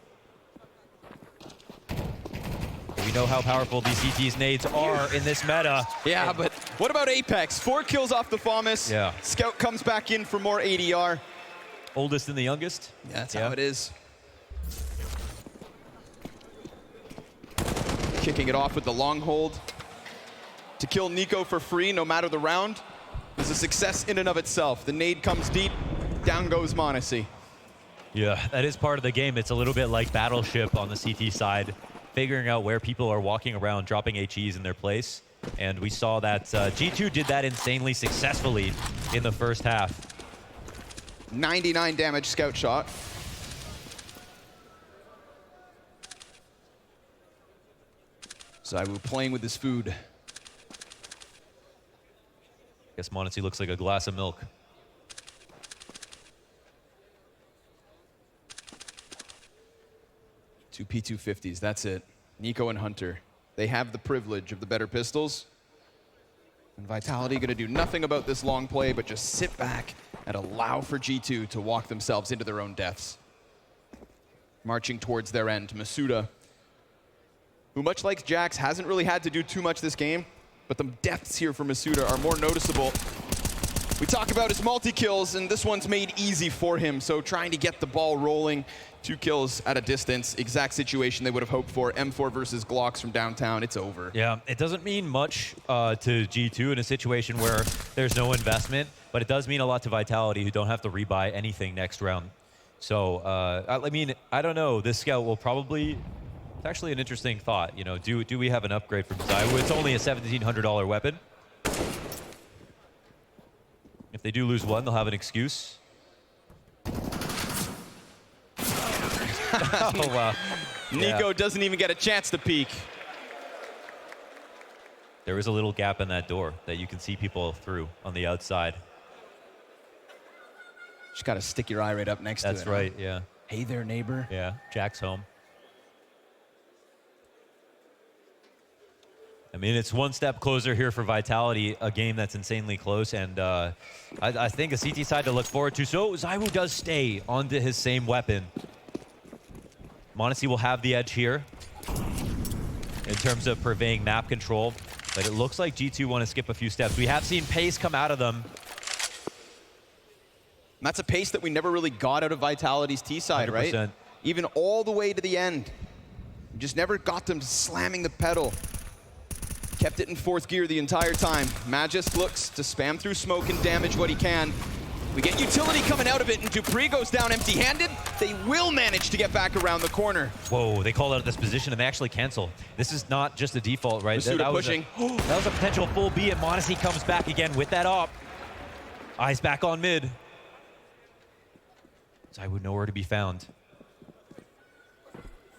We know how powerful these CT's nades are in this meta. Yeah, but what about Apex? 4 kills off the FAMAS. Yeah. Scout comes back in for more ADR. Oldest and the youngest? Yeah, that's how it is. Kicking it off with the long hold. To kill Nico for free, no matter the round, is a success in and of itself. The nade comes deep, down goes Monacy. Yeah, that is part of the game. It's a little bit like Battleship on the CT side, figuring out where people are walking around, dropping HEs in their place. And we saw that G2 did that insanely successfully in the first half. 99 damage scout shot. ZywOo playing with his food. Guess Monacy looks like a glass of milk. Two P250s, that's it. Nico and Hunter, they have the privilege of the better pistols. And Vitality gonna do nothing about this long play, but just sit back and allow for G2 to walk themselves into their own deaths. Marching towards their end, Masuda, who much like Jax, hasn't really had to do too much this game, but the deaths here for Masuda are more noticeable. We talk about his multi-kills, and this one's made easy for him, so trying to get the ball rolling. 2 kills at a distance, exact situation they would have hoped for. M4 versus Glocks from downtown, it's over. Yeah, it doesn't mean much to G2 in a situation where there's no investment, but it does mean a lot to Vitality, who don't have to rebuy anything next round. So, I mean, I don't know. This scout will probably It's actually an interesting thought. You know, do we have an upgrade from ZywOo? It's only a $1,700 weapon. If they do lose one, they'll have an excuse. Oh, wow. Nico doesn't even get a chance to peek. There is a little gap in that door that you can see people through on the outside. Just got to stick your eye right up next to it. That's right, yeah. Hey there, neighbor. Yeah, Jack's home. I mean, it's one step closer here for Vitality, a game that's insanely close, and I think a CT side to look forward to. So ZywOo does stay onto his same weapon. m0NESY will have the edge here in terms of purveying map control, but it looks like G2 want to skip a few steps. We have seen pace come out of them. And that's a pace that we never really got out of Vitality's T side, 100%. right? Even all the way to the end. We just never got them slamming the pedal. Kept it in fourth gear the entire time. Magisk looks to spam through smoke and damage what he can. We get utility coming out of it, and dupreeh goes down empty-handed. They will manage to get back around the corner. Whoa, they called out this position and they actually cancel. This is not just a default, right? Masuda pushing. That was a potential full B, and m0NESY comes back again with that op. Eyes back on mid. ZywOo nowhere to be found.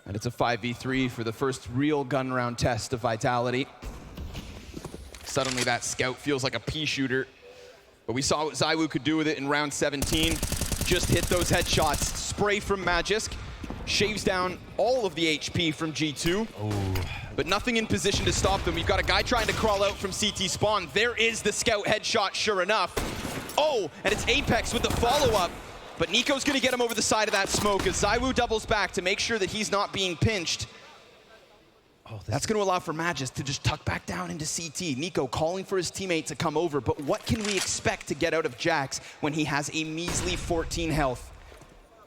And it's a 5v3 for the first real gun round test of Vitality. Suddenly that scout feels like a pea shooter. But we saw what ZywOo could do with it in round 17. Just hit those headshots. Spray from Magisk. Shaves down all of the HP from G2. Ooh. But nothing in position to stop them. We've got a guy trying to crawl out from CT spawn. There is the scout headshot, sure enough. Oh, and it's Apex with the follow-up. But Nico's gonna get him over the side of that smoke as ZywOo doubles back to make sure that he's not being pinched. Oh, That's going to allow for Magisk to just tuck back down into CT. Nico calling for his teammate to come over, but what can we expect to get out of Jax when he has a measly 14 health?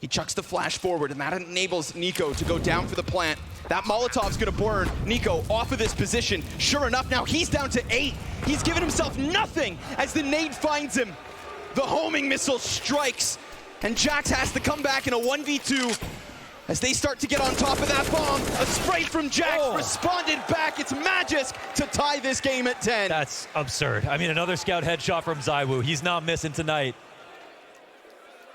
He chucks the flash forward, and that enables Nico to go down for the plant. That Molotov's going to burn Nico off of this position. Sure enough, now he's down to 8. He's given himself nothing as the nade finds him. The homing missile strikes, and Jax has to come back in a 1v2. As they start to get on top of that bomb, a spray from Jax responded back. It's Magisk to tie this game at 10. That's absurd. I mean, another scout headshot from ZywOo. He's not missing tonight.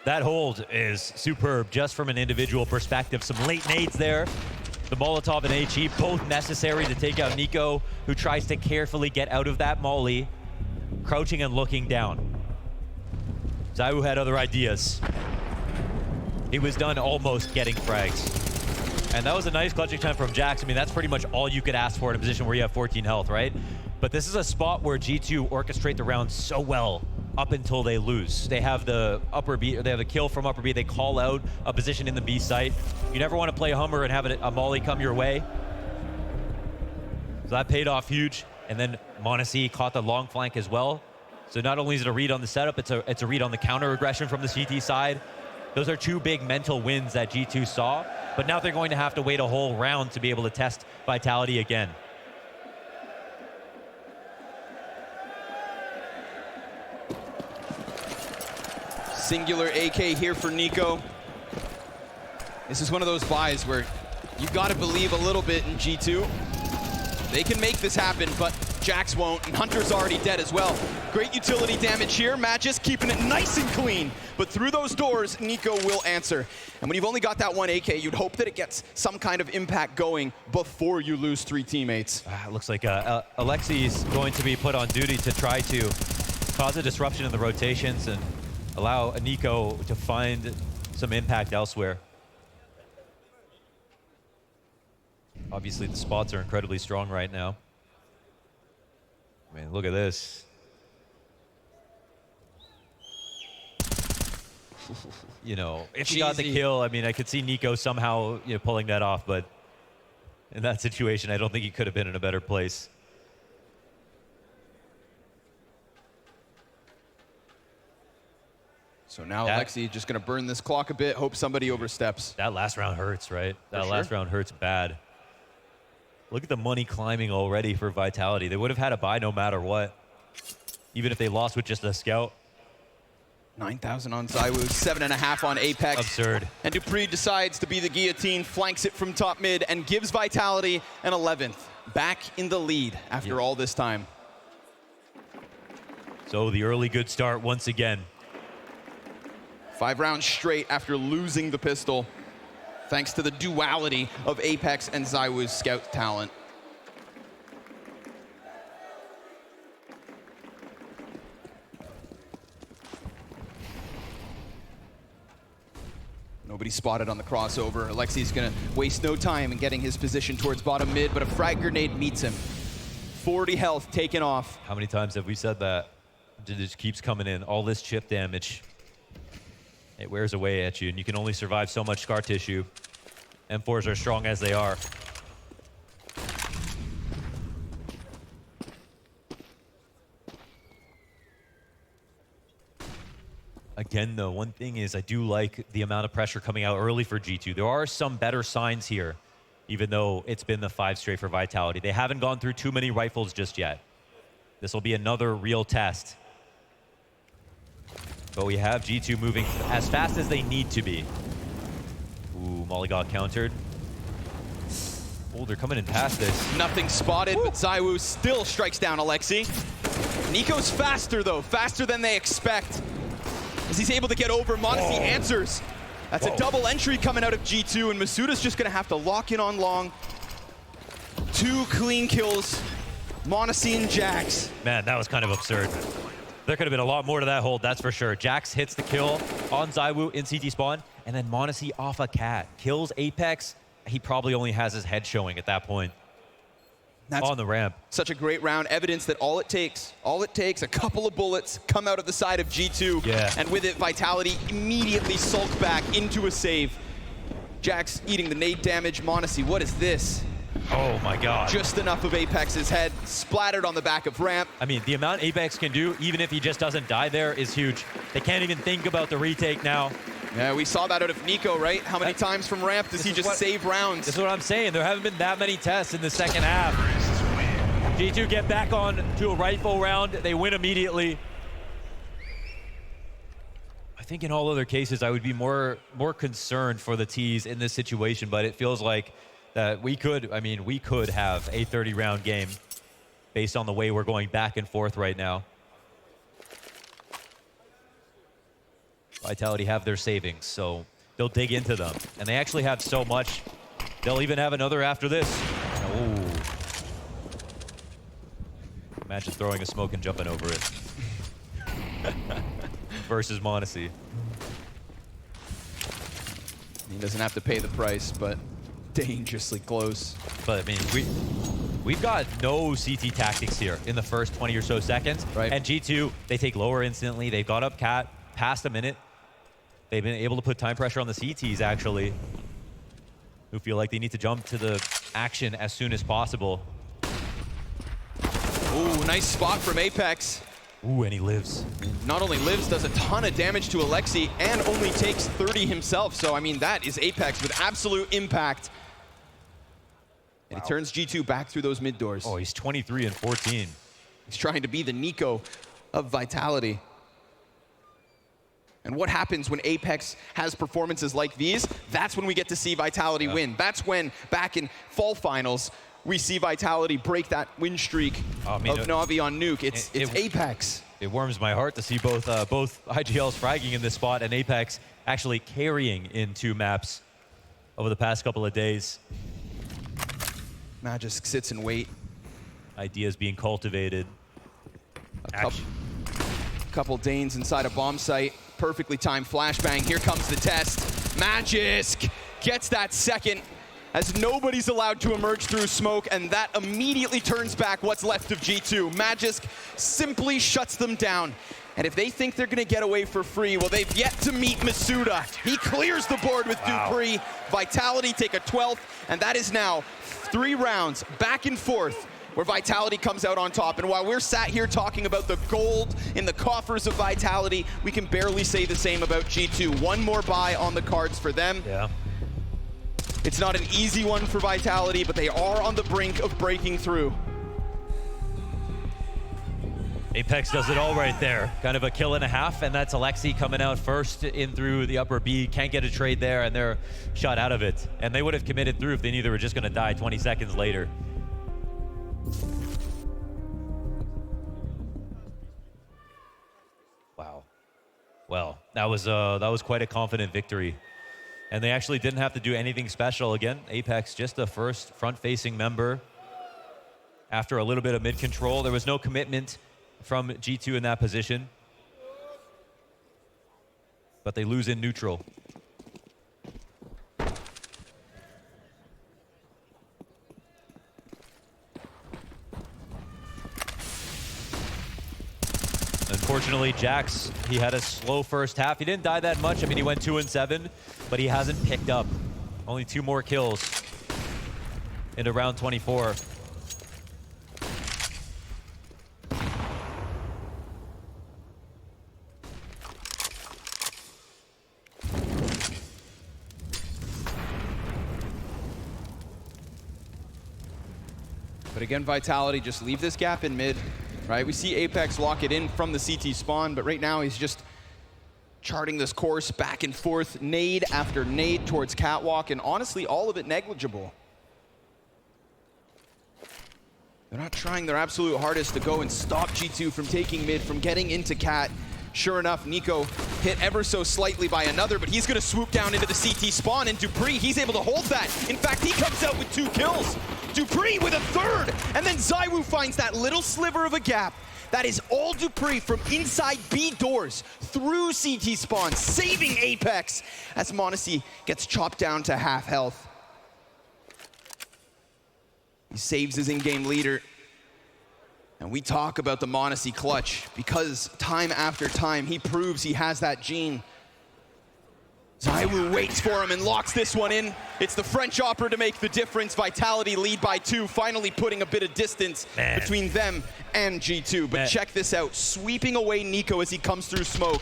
That hold is superb just from an individual perspective. Some late nades there. The Molotov and HE both necessary to take out Nico, who tries to carefully get out of that molly, crouching and looking down. ZywOo had other ideas. He was done almost getting frags. And that was a nice clutching time from Jax. I mean, that's pretty much all you could ask for in a position where you have 14 health, right? But this is a spot where G2 orchestrate the round so well up until they lose. They have the upper B, or they have the kill from upper B. They call out a position in the B site. You never want to play Hummer and have a molly come your way. So that paid off huge. And then m0NESY caught the long flank as well. So not only is it a read on the setup, it's a read on the counter aggression from the CT side. Those are two big mental wins that G2 saw, but now they're going to have to wait a whole round to be able to test Vitality again. Singular AK here for Nico. This is one of those buys where you've got to believe a little bit in G2. They can make this happen, but Jax won't, and Hunter's already dead as well. Great utility damage here. Magisk keeping it nice and clean, but through those doors, Nico will answer. And when you've only got that one AK, you'd hope that it gets some kind of impact going before you lose 3 teammates. It looks like Alexi's going to be put on duty to try to cause a disruption in the rotations and allow Nico to find some impact elsewhere. Obviously, the spots are incredibly strong right now. I mean, look at this. You know, if he got the kill, I mean, I could see Nico somehow, you know, pulling that off, but in that situation, I don't think he could have been in a better place. So now Alexi just going to burn this clock a bit, hope somebody oversteps. That last round hurts, right? That last round hurts bad. Look at the money climbing already for Vitality. They would have had a buy no matter what, even if they lost with just a scout. 9,000 on Zywoo, 7.5 on Apex. Absurd. And Dupree decides to be the guillotine, flanks it from top mid, and gives Vitality an 11th. Back in the lead after all this time. So the early good start once again. 5 rounds straight after losing the pistol, thanks to the duality of Apex and Zywoo's scout talent. Nobody spotted on the crossover. Alexi's gonna waste no time in getting his position towards bottom mid, but a frag grenade meets him. 40 health taken off. How many times have we said that? It just keeps coming in. All this chip damage. It wears away at you, and you can only survive so much scar tissue. M4s are strong as they are. Again, though, one thing is I do like the amount of pressure coming out early for G2. There are some better signs here, even though it's been the 5 straight for Vitality. They haven't gone through too many rifles just yet. This will be another real test. But we have G2 moving as fast as they need to be. Ooh, Molly got countered. Oh, they're coming in past this. Nothing spotted, but Zywoo still strikes down Alexi. Nico's faster, though, faster than they expect. As he's able to get over, Modesty answers. That's a double entry coming out of G2, and Masuda's just gonna have to lock in on long. 2 clean kills, Modesty and Jax. Man, that was kind of absurd. There could have been a lot more to that hold, that's for sure. Jax hits the kill on Zywoo in CT spawn, and then Modesty off a cat. Kills Apex. He probably only has his head showing at that point. That's on the ramp. Such a great round. Evidence that all it takes, a couple of bullets come out of the side of G2. Yeah. And with it, Vitality immediately sulk back into a save. Jax eating the nade damage. Modesty, what is this? Oh my God. Just enough of Apex's head splattered on the back of ramp. I mean, the amount Apex can do, even if he just doesn't die there, is huge. They can't even think about the retake now. Yeah, we saw that out of Nico, right? How many times from ramp does he just save rounds? This is what I'm saying. There haven't been that many tests in the second half. G2 get back on to a rifle round. They win immediately. I think in all other cases, I would be more concerned for the T's in this situation, but it feels like that we could have a 30-round game based on the way we're going back and forth right now. Vitality have their savings, so they'll dig into them. And they actually have so much, they'll even have another after this. Oh. Imagine throwing a smoke and jumping over it. Versus Modesty. He doesn't have to pay the price, but dangerously close. But I mean, we've got no CT tactics here in the first 20 or so seconds. Right. And G2, they take lower instantly. They've got up cat past a minute. They've been able to put time pressure on the CTs, actually, who feel like they need to jump to the action as soon as possible. Ooh, nice spot from Apex. Ooh, and he lives. Not only lives, does a ton of damage to Alexi, and only takes 30 himself. So, I mean, that is Apex with absolute impact. And he turns G2 back through those mid doors. Oh, he's 23 and 14. He's trying to be the Nico of Vitality. And what happens when Apex has performances like these? That's when we get to see Vitality win. That's when, back in fall finals, we see Vitality break that win streak of Na'Vi on Nuke. It's Apex. It warms my heart to see both IGLs fragging in this spot and Apex actually carrying in 2 maps over the past couple of days. Magisk sits and wait. Ideas being cultivated. A couple Danes inside a bomb site. Perfectly timed flashbang. Here comes the test. Magisk gets that second as nobody's allowed to emerge through smoke, and that immediately turns back what's left of G2. Magisk simply shuts them down. And if they think they're gonna get away for free, well, they've yet to meet Masuda. He clears the board with Dupree. Vitality take a 12th, and that is now 3 rounds back and forth where Vitality comes out on top. And while we're sat here talking about the gold in the coffers of Vitality, we can barely say the same about G2. One more buy on the cards for them. Yeah. It's not an easy one for Vitality, but they are on the brink of breaking through. Apex does it all right there. Kind of a kill and a half, and that's Alexi coming out first in through the upper B. Can't get a trade there, and they're shot out of it. And they would have committed through if they knew they were just going to die 20 seconds later. Wow. Well, that was quite a confident victory. And they actually didn't have to do anything special. Again, Apex, just the first front-facing member. After a little bit of mid-control, there was no commitment from G2 in that position. But they lose in neutral. Unfortunately, Jax, he had a slow first half. He didn't die that much. I mean, he went 2-7, but he hasn't picked up. Only 2 more kills into round 24. But again, Vitality just leave this gap in mid, right? We see Apex lock it in from the CT spawn, but right now he's just charting this course back and forth, nade after nade towards Catwalk, and honestly, all of it negligible. They're not trying their absolute hardest to go and stop G2 from taking mid, from getting into Cat. Sure enough, Nico hit ever so slightly by another, but he's going to swoop down into the CT spawn, and Dupree, he's able to hold that. In fact, he comes out with 2 kills. Dupree with a 3rd, and then ZywOo finds that little sliver of a gap. That is all Dupree from inside B doors through CT spawn, saving Apex as m0NESY gets chopped down to half health. He saves his in-game leader. And we talk about the m0NESY clutch because time after time he proves he has that gene. ZywOo waits for him and locks this one in. It's the French Opera to make the difference. Vitality lead by 2, finally putting a bit of distance between them and G2. But check this out, sweeping away Nico as he comes through smoke.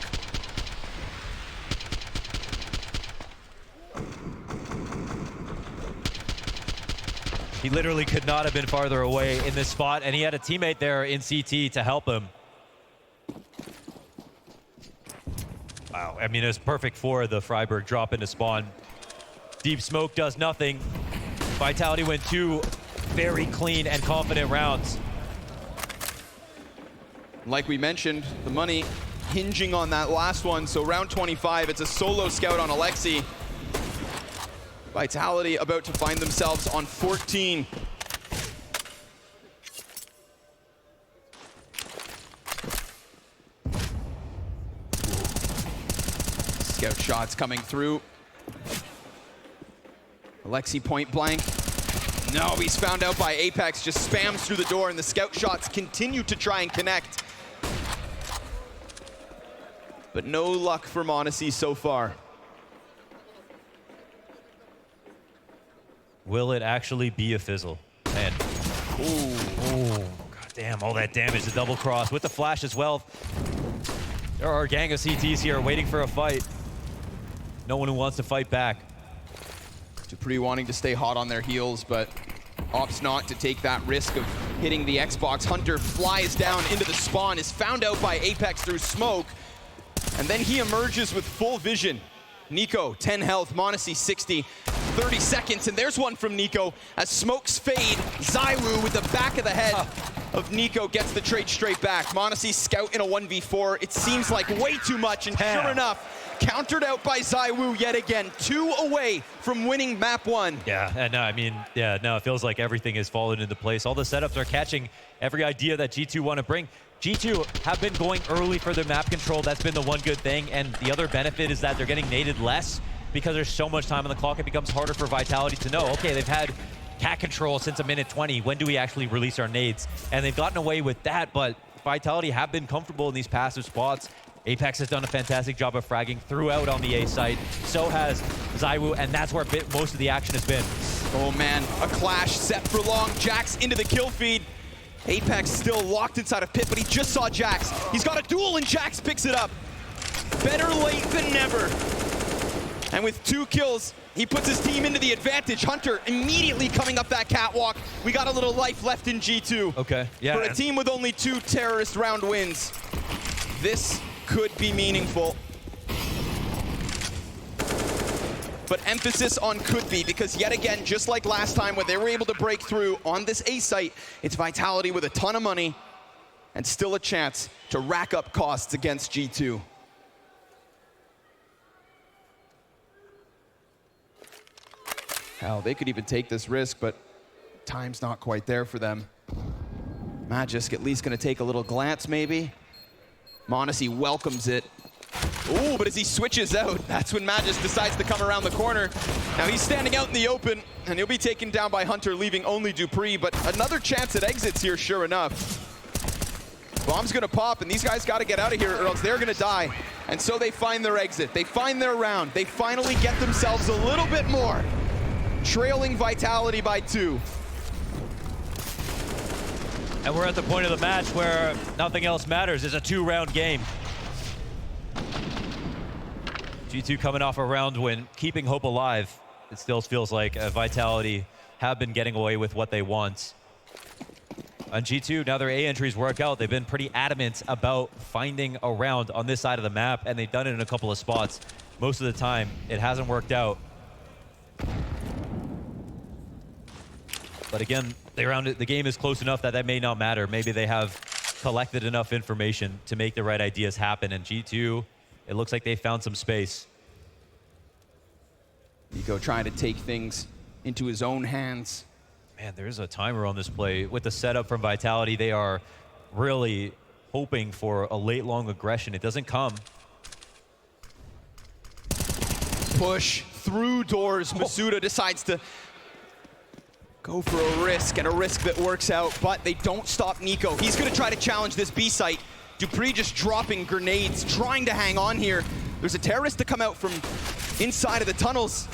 He literally could not have been farther away in this spot, and he had a teammate there in CT to help him. Wow, I mean, it was perfect for the Freiburg drop into spawn. Deep smoke does nothing. Vitality went 2 very clean and confident rounds. Like we mentioned, the money hinging on that last one. So round 25, it's a solo scout on Alexi. Vitality about to find themselves on 14. Scout shots coming through. Alexi point blank. No, he's found out by Apex, just spams through the door, and the scout shots continue to try and connect. But no luck for m0NESY so far. Will it actually be a fizzle? And oh, goddamn, all that damage, the double cross with the flash as well. There are a gang of CTs here waiting for a fight. No one who wants to fight back. Dupree wanting to stay hot on their heels, but opts not to take that risk of hitting the Xbox. Hunter flies down into the spawn, is found out by Apex through smoke, and then he emerges with full vision. Nico, 10 health, m0NESY 60, 30 seconds, and there's one from Nico. As smokes fade, ZywOo with the back of the head of Nico gets the trade straight back. m0NESY scout in a 1v4. It seems like way too much, and sure enough, countered out by ZywOo yet again. 2 away from winning map 1. Yeah, and I mean, yeah, no, it feels like everything has fallen into place. All the setups are catching every idea that G2 want to bring. G2 have been going early for their map control. That's been the one good thing. And the other benefit is that they're getting naded less because there's so much time on the clock. It becomes harder for Vitality to know, okay, they've had cat control since a minute 20. When do we actually release our nades? And they've gotten away with that, but Vitality have been comfortable in these passive spots. Apex has done a fantastic job of fragging throughout on the A site. So has ZywOo, and that's where most of the action has been. Oh man, a clash set for long. Jax into the kill feed. Apex still locked inside a pit, but he just saw Jax. He's got a duel, and Jax picks it up. Better late than never. And with 2 kills, He puts his team into the advantage. Hunter immediately coming up that catwalk. We got a little life left in G2. Okay, yeah. For a team with only 2 terrorist round wins, this could be meaningful. But emphasis on could be, because yet again, just like last time when they were able to break through on this A site, it's Vitality with a ton of money and still a chance to rack up costs against G2. Hell, they could even take this risk, but time's not quite there for them. Magisk at least gonna take a little glance maybe. m0NESY welcomes it. Ooh, but as he switches out, that's when Magisk decides to come around the corner. Now he's standing out in the open, and he'll be taken down by Hunter, leaving only dupreeh, but another chance at exits here, sure enough. Bomb's gonna pop, and these guys gotta get out of here or else they're gonna die. And so they find their exit, they find their round, they finally get themselves a little bit more. Trailing Vitality by 2. And we're at the point of the match where nothing else matters. It's a 2-round game. G2 coming off a round win, keeping hope alive. It still feels like Vitality have been getting away with what they want. On G2, now their A entries work out. They've been pretty adamant about finding a round on this side of the map, and they've done it in a couple of spots. Most of the time, it hasn't worked out. But again, the game is close enough that may not matter. Maybe they have collected enough information to make the right ideas happen. And G2, it looks like they found some space. Nico trying to take things into his own hands. Man, there's a timer on this play. With the setup from Vitality, they are really hoping for a late, long aggression. It doesn't come. Push through doors. Masuda decides to go for a risk, and a risk that works out, but they don't stop Nico. He's gonna try to challenge this B site. dupreeh just dropping grenades, trying to hang on here. There's a terrorist to come out from inside of the tunnels.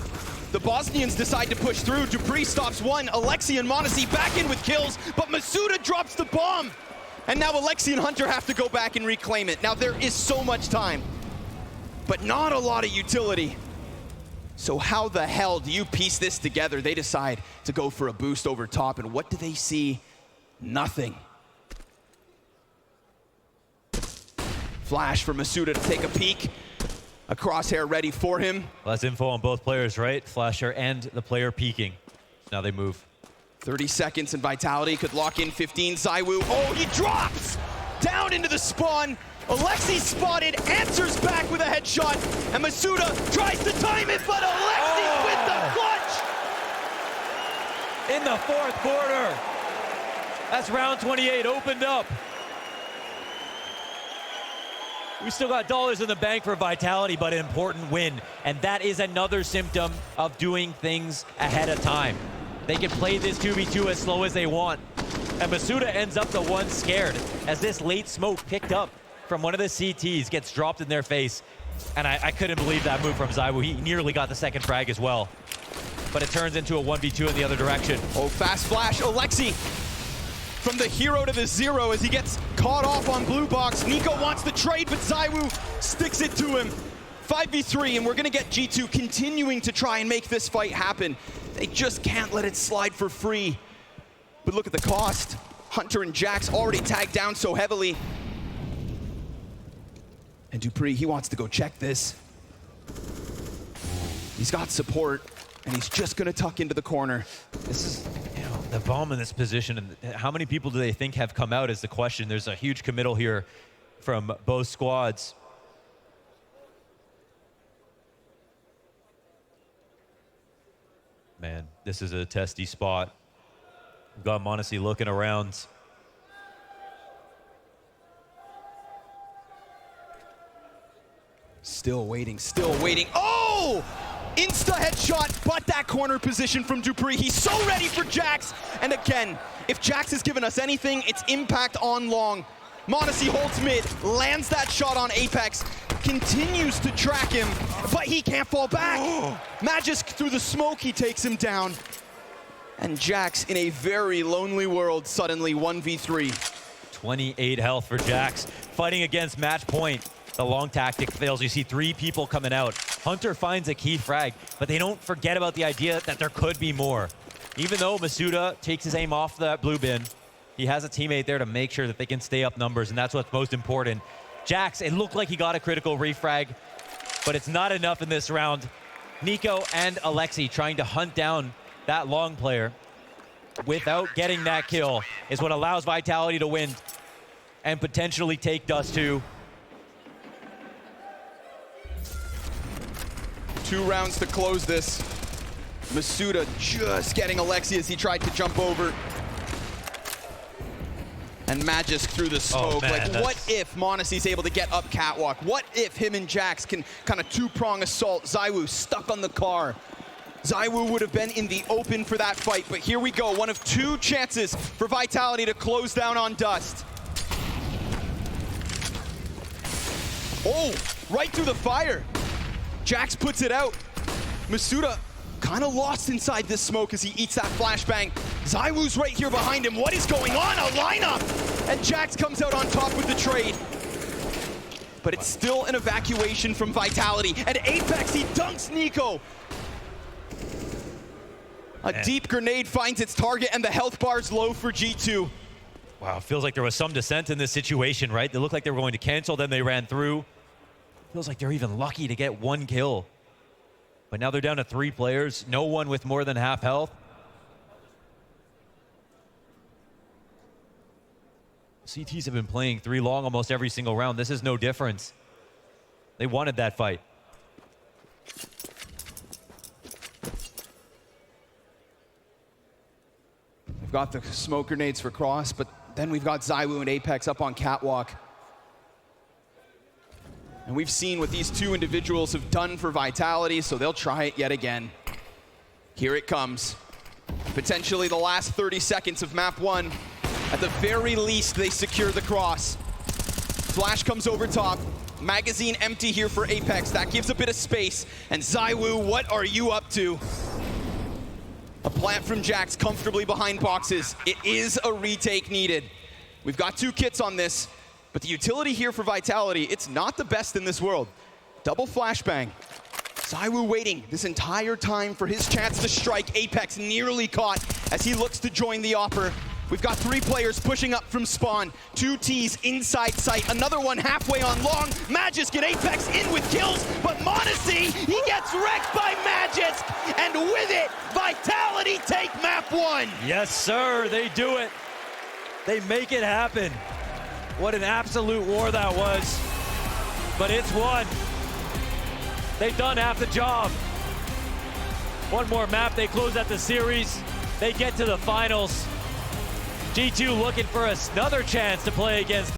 The Bosnians decide to push through. dupreeh stops one. Alexi and m0NESY back in with kills, but Masuda drops the bomb. And now Alexi and Hunter have to go back and reclaim it. Now there is so much time, but not a lot of utility. So how the hell do you piece this together? They decide to go for a boost over top, and what do they see? Nothing. Flash for Masuda to take a peek. A crosshair ready for him. Well, that's info on both players, right? Flasher and the player peeking. Now they move. 30 seconds and Vitality could lock in 15. ZywOo, oh, he drops! Down into the spawn. Alexi spotted, answers back with a headshot, and Masuda tries to time it, but Alexi with the clutch! In the 4th quarter. That's round 28 opened up. We still got dollars in the bank for Vitality, but an important win. And that is another symptom of doing things ahead of time. They can play this 2v2 as slow as they want. And Masuda ends up the one scared as this late smoke picked up from one of the CTs gets dropped in their face. And I couldn't believe that move from ZywOo. He nearly got the second frag as well. But it turns into a 1v2 in the other direction. Oh, fast flash. Alexi from the hero to the zero as he gets caught off on blue box. Nico wants the trade, but ZywOo sticks it to him. 5v3, and we're gonna get G2 continuing to try and make this fight happen. They just can't let it slide for free. But look at the cost. Hunter and Jax already tagged down so heavily. And dupreeh, he wants to go check this. He's got support, and he's just gonna tuck into the corner. This is, you know, the bomb in this position, and how many people do they think have come out is the question. There's a huge committal here from both squads. Man, this is a testy spot. We've got m0NESY looking around. Still waiting, still waiting. Oh! Insta headshot, but that corner position from dupreeh. He's so ready for Jax. And again, if Jax has given us anything, it's impact on long. m0NESY holds mid, lands that shot on Apex, continues to track him, but he can't fall back. Magisk through the smoke, he takes him down. And Jax in a very lonely world, suddenly 1v3. 28 health for Jax, fighting against match point. The long tactic fails. You see 3 people coming out. Hunter finds a key frag, but they don't forget about the idea that there could be more. Even though Masuda takes his aim off that blue bin, he has a teammate there to make sure that they can stay up numbers, and that's what's most important. Jax, it looked like he got a critical refrag, but it's not enough in this round. Nico and Alexi trying to hunt down that long player without getting that kill is what allows Vitality to win and potentially take Dust 2. 2 rounds to close this. Masuda just getting Alexi as he tried to jump over. And Magisk through the smoke. Man, like, what if Monacy's able to get up catwalk? What if him and Jax can kind of two-prong assault? ZywOo stuck on the car. ZywOo would have been in the open for that fight, but here we go. One of 2 chances for Vitality to close down on Dust. Oh, right through the fire. Jax puts it out. Masuda kind of lost inside this smoke as he eats that flashbang. ZywOo's right here behind him. What is going on? A lineup! And Jax comes out on top with the trade. But it's still an evacuation from Vitality. And Apex, he dunks Nico. A deep grenade finds its target, and the health bar's low for G2. Wow, it feels like there was some dissent in this situation, right? They looked like they were going to cancel, then they ran through. Feels like they're even lucky to get 1 kill. But now they're down to 3 players, no one with more than half health. CTs have been playing 3 long almost every single round. This is no difference. They wanted that fight. We've got the smoke grenades for Cross, but then we've got ZywOo and Apex up on catwalk. And we've seen what these 2 individuals have done for Vitality, so they'll try it yet again. Here it comes. Potentially the last 30 seconds of map 1. At the very least, they secure the cross. Flash comes over top. Magazine empty here for Apex. That gives a bit of space. And ZywOo, what are you up to? A plant from Jax comfortably behind boxes. It is a retake needed. We've got 2 kits on this, but the utility here for Vitality, it's not the best in this world. Double flashbang. ZywOo waiting this entire time for his chance to strike. Apex nearly caught as he looks to join the offer. We've got 3 players pushing up from spawn. 2 Ts inside sight. Another one halfway on long. Magisk and Apex in with kills, but Monacy, he gets wrecked by Magisk. And with it, Vitality take map 1. Yes, sir, they do it. They make it happen. What an absolute war that was. But it's won. They've done half the job. 1 more map, they close out the series. They get to the finals. G2 looking for another chance to play against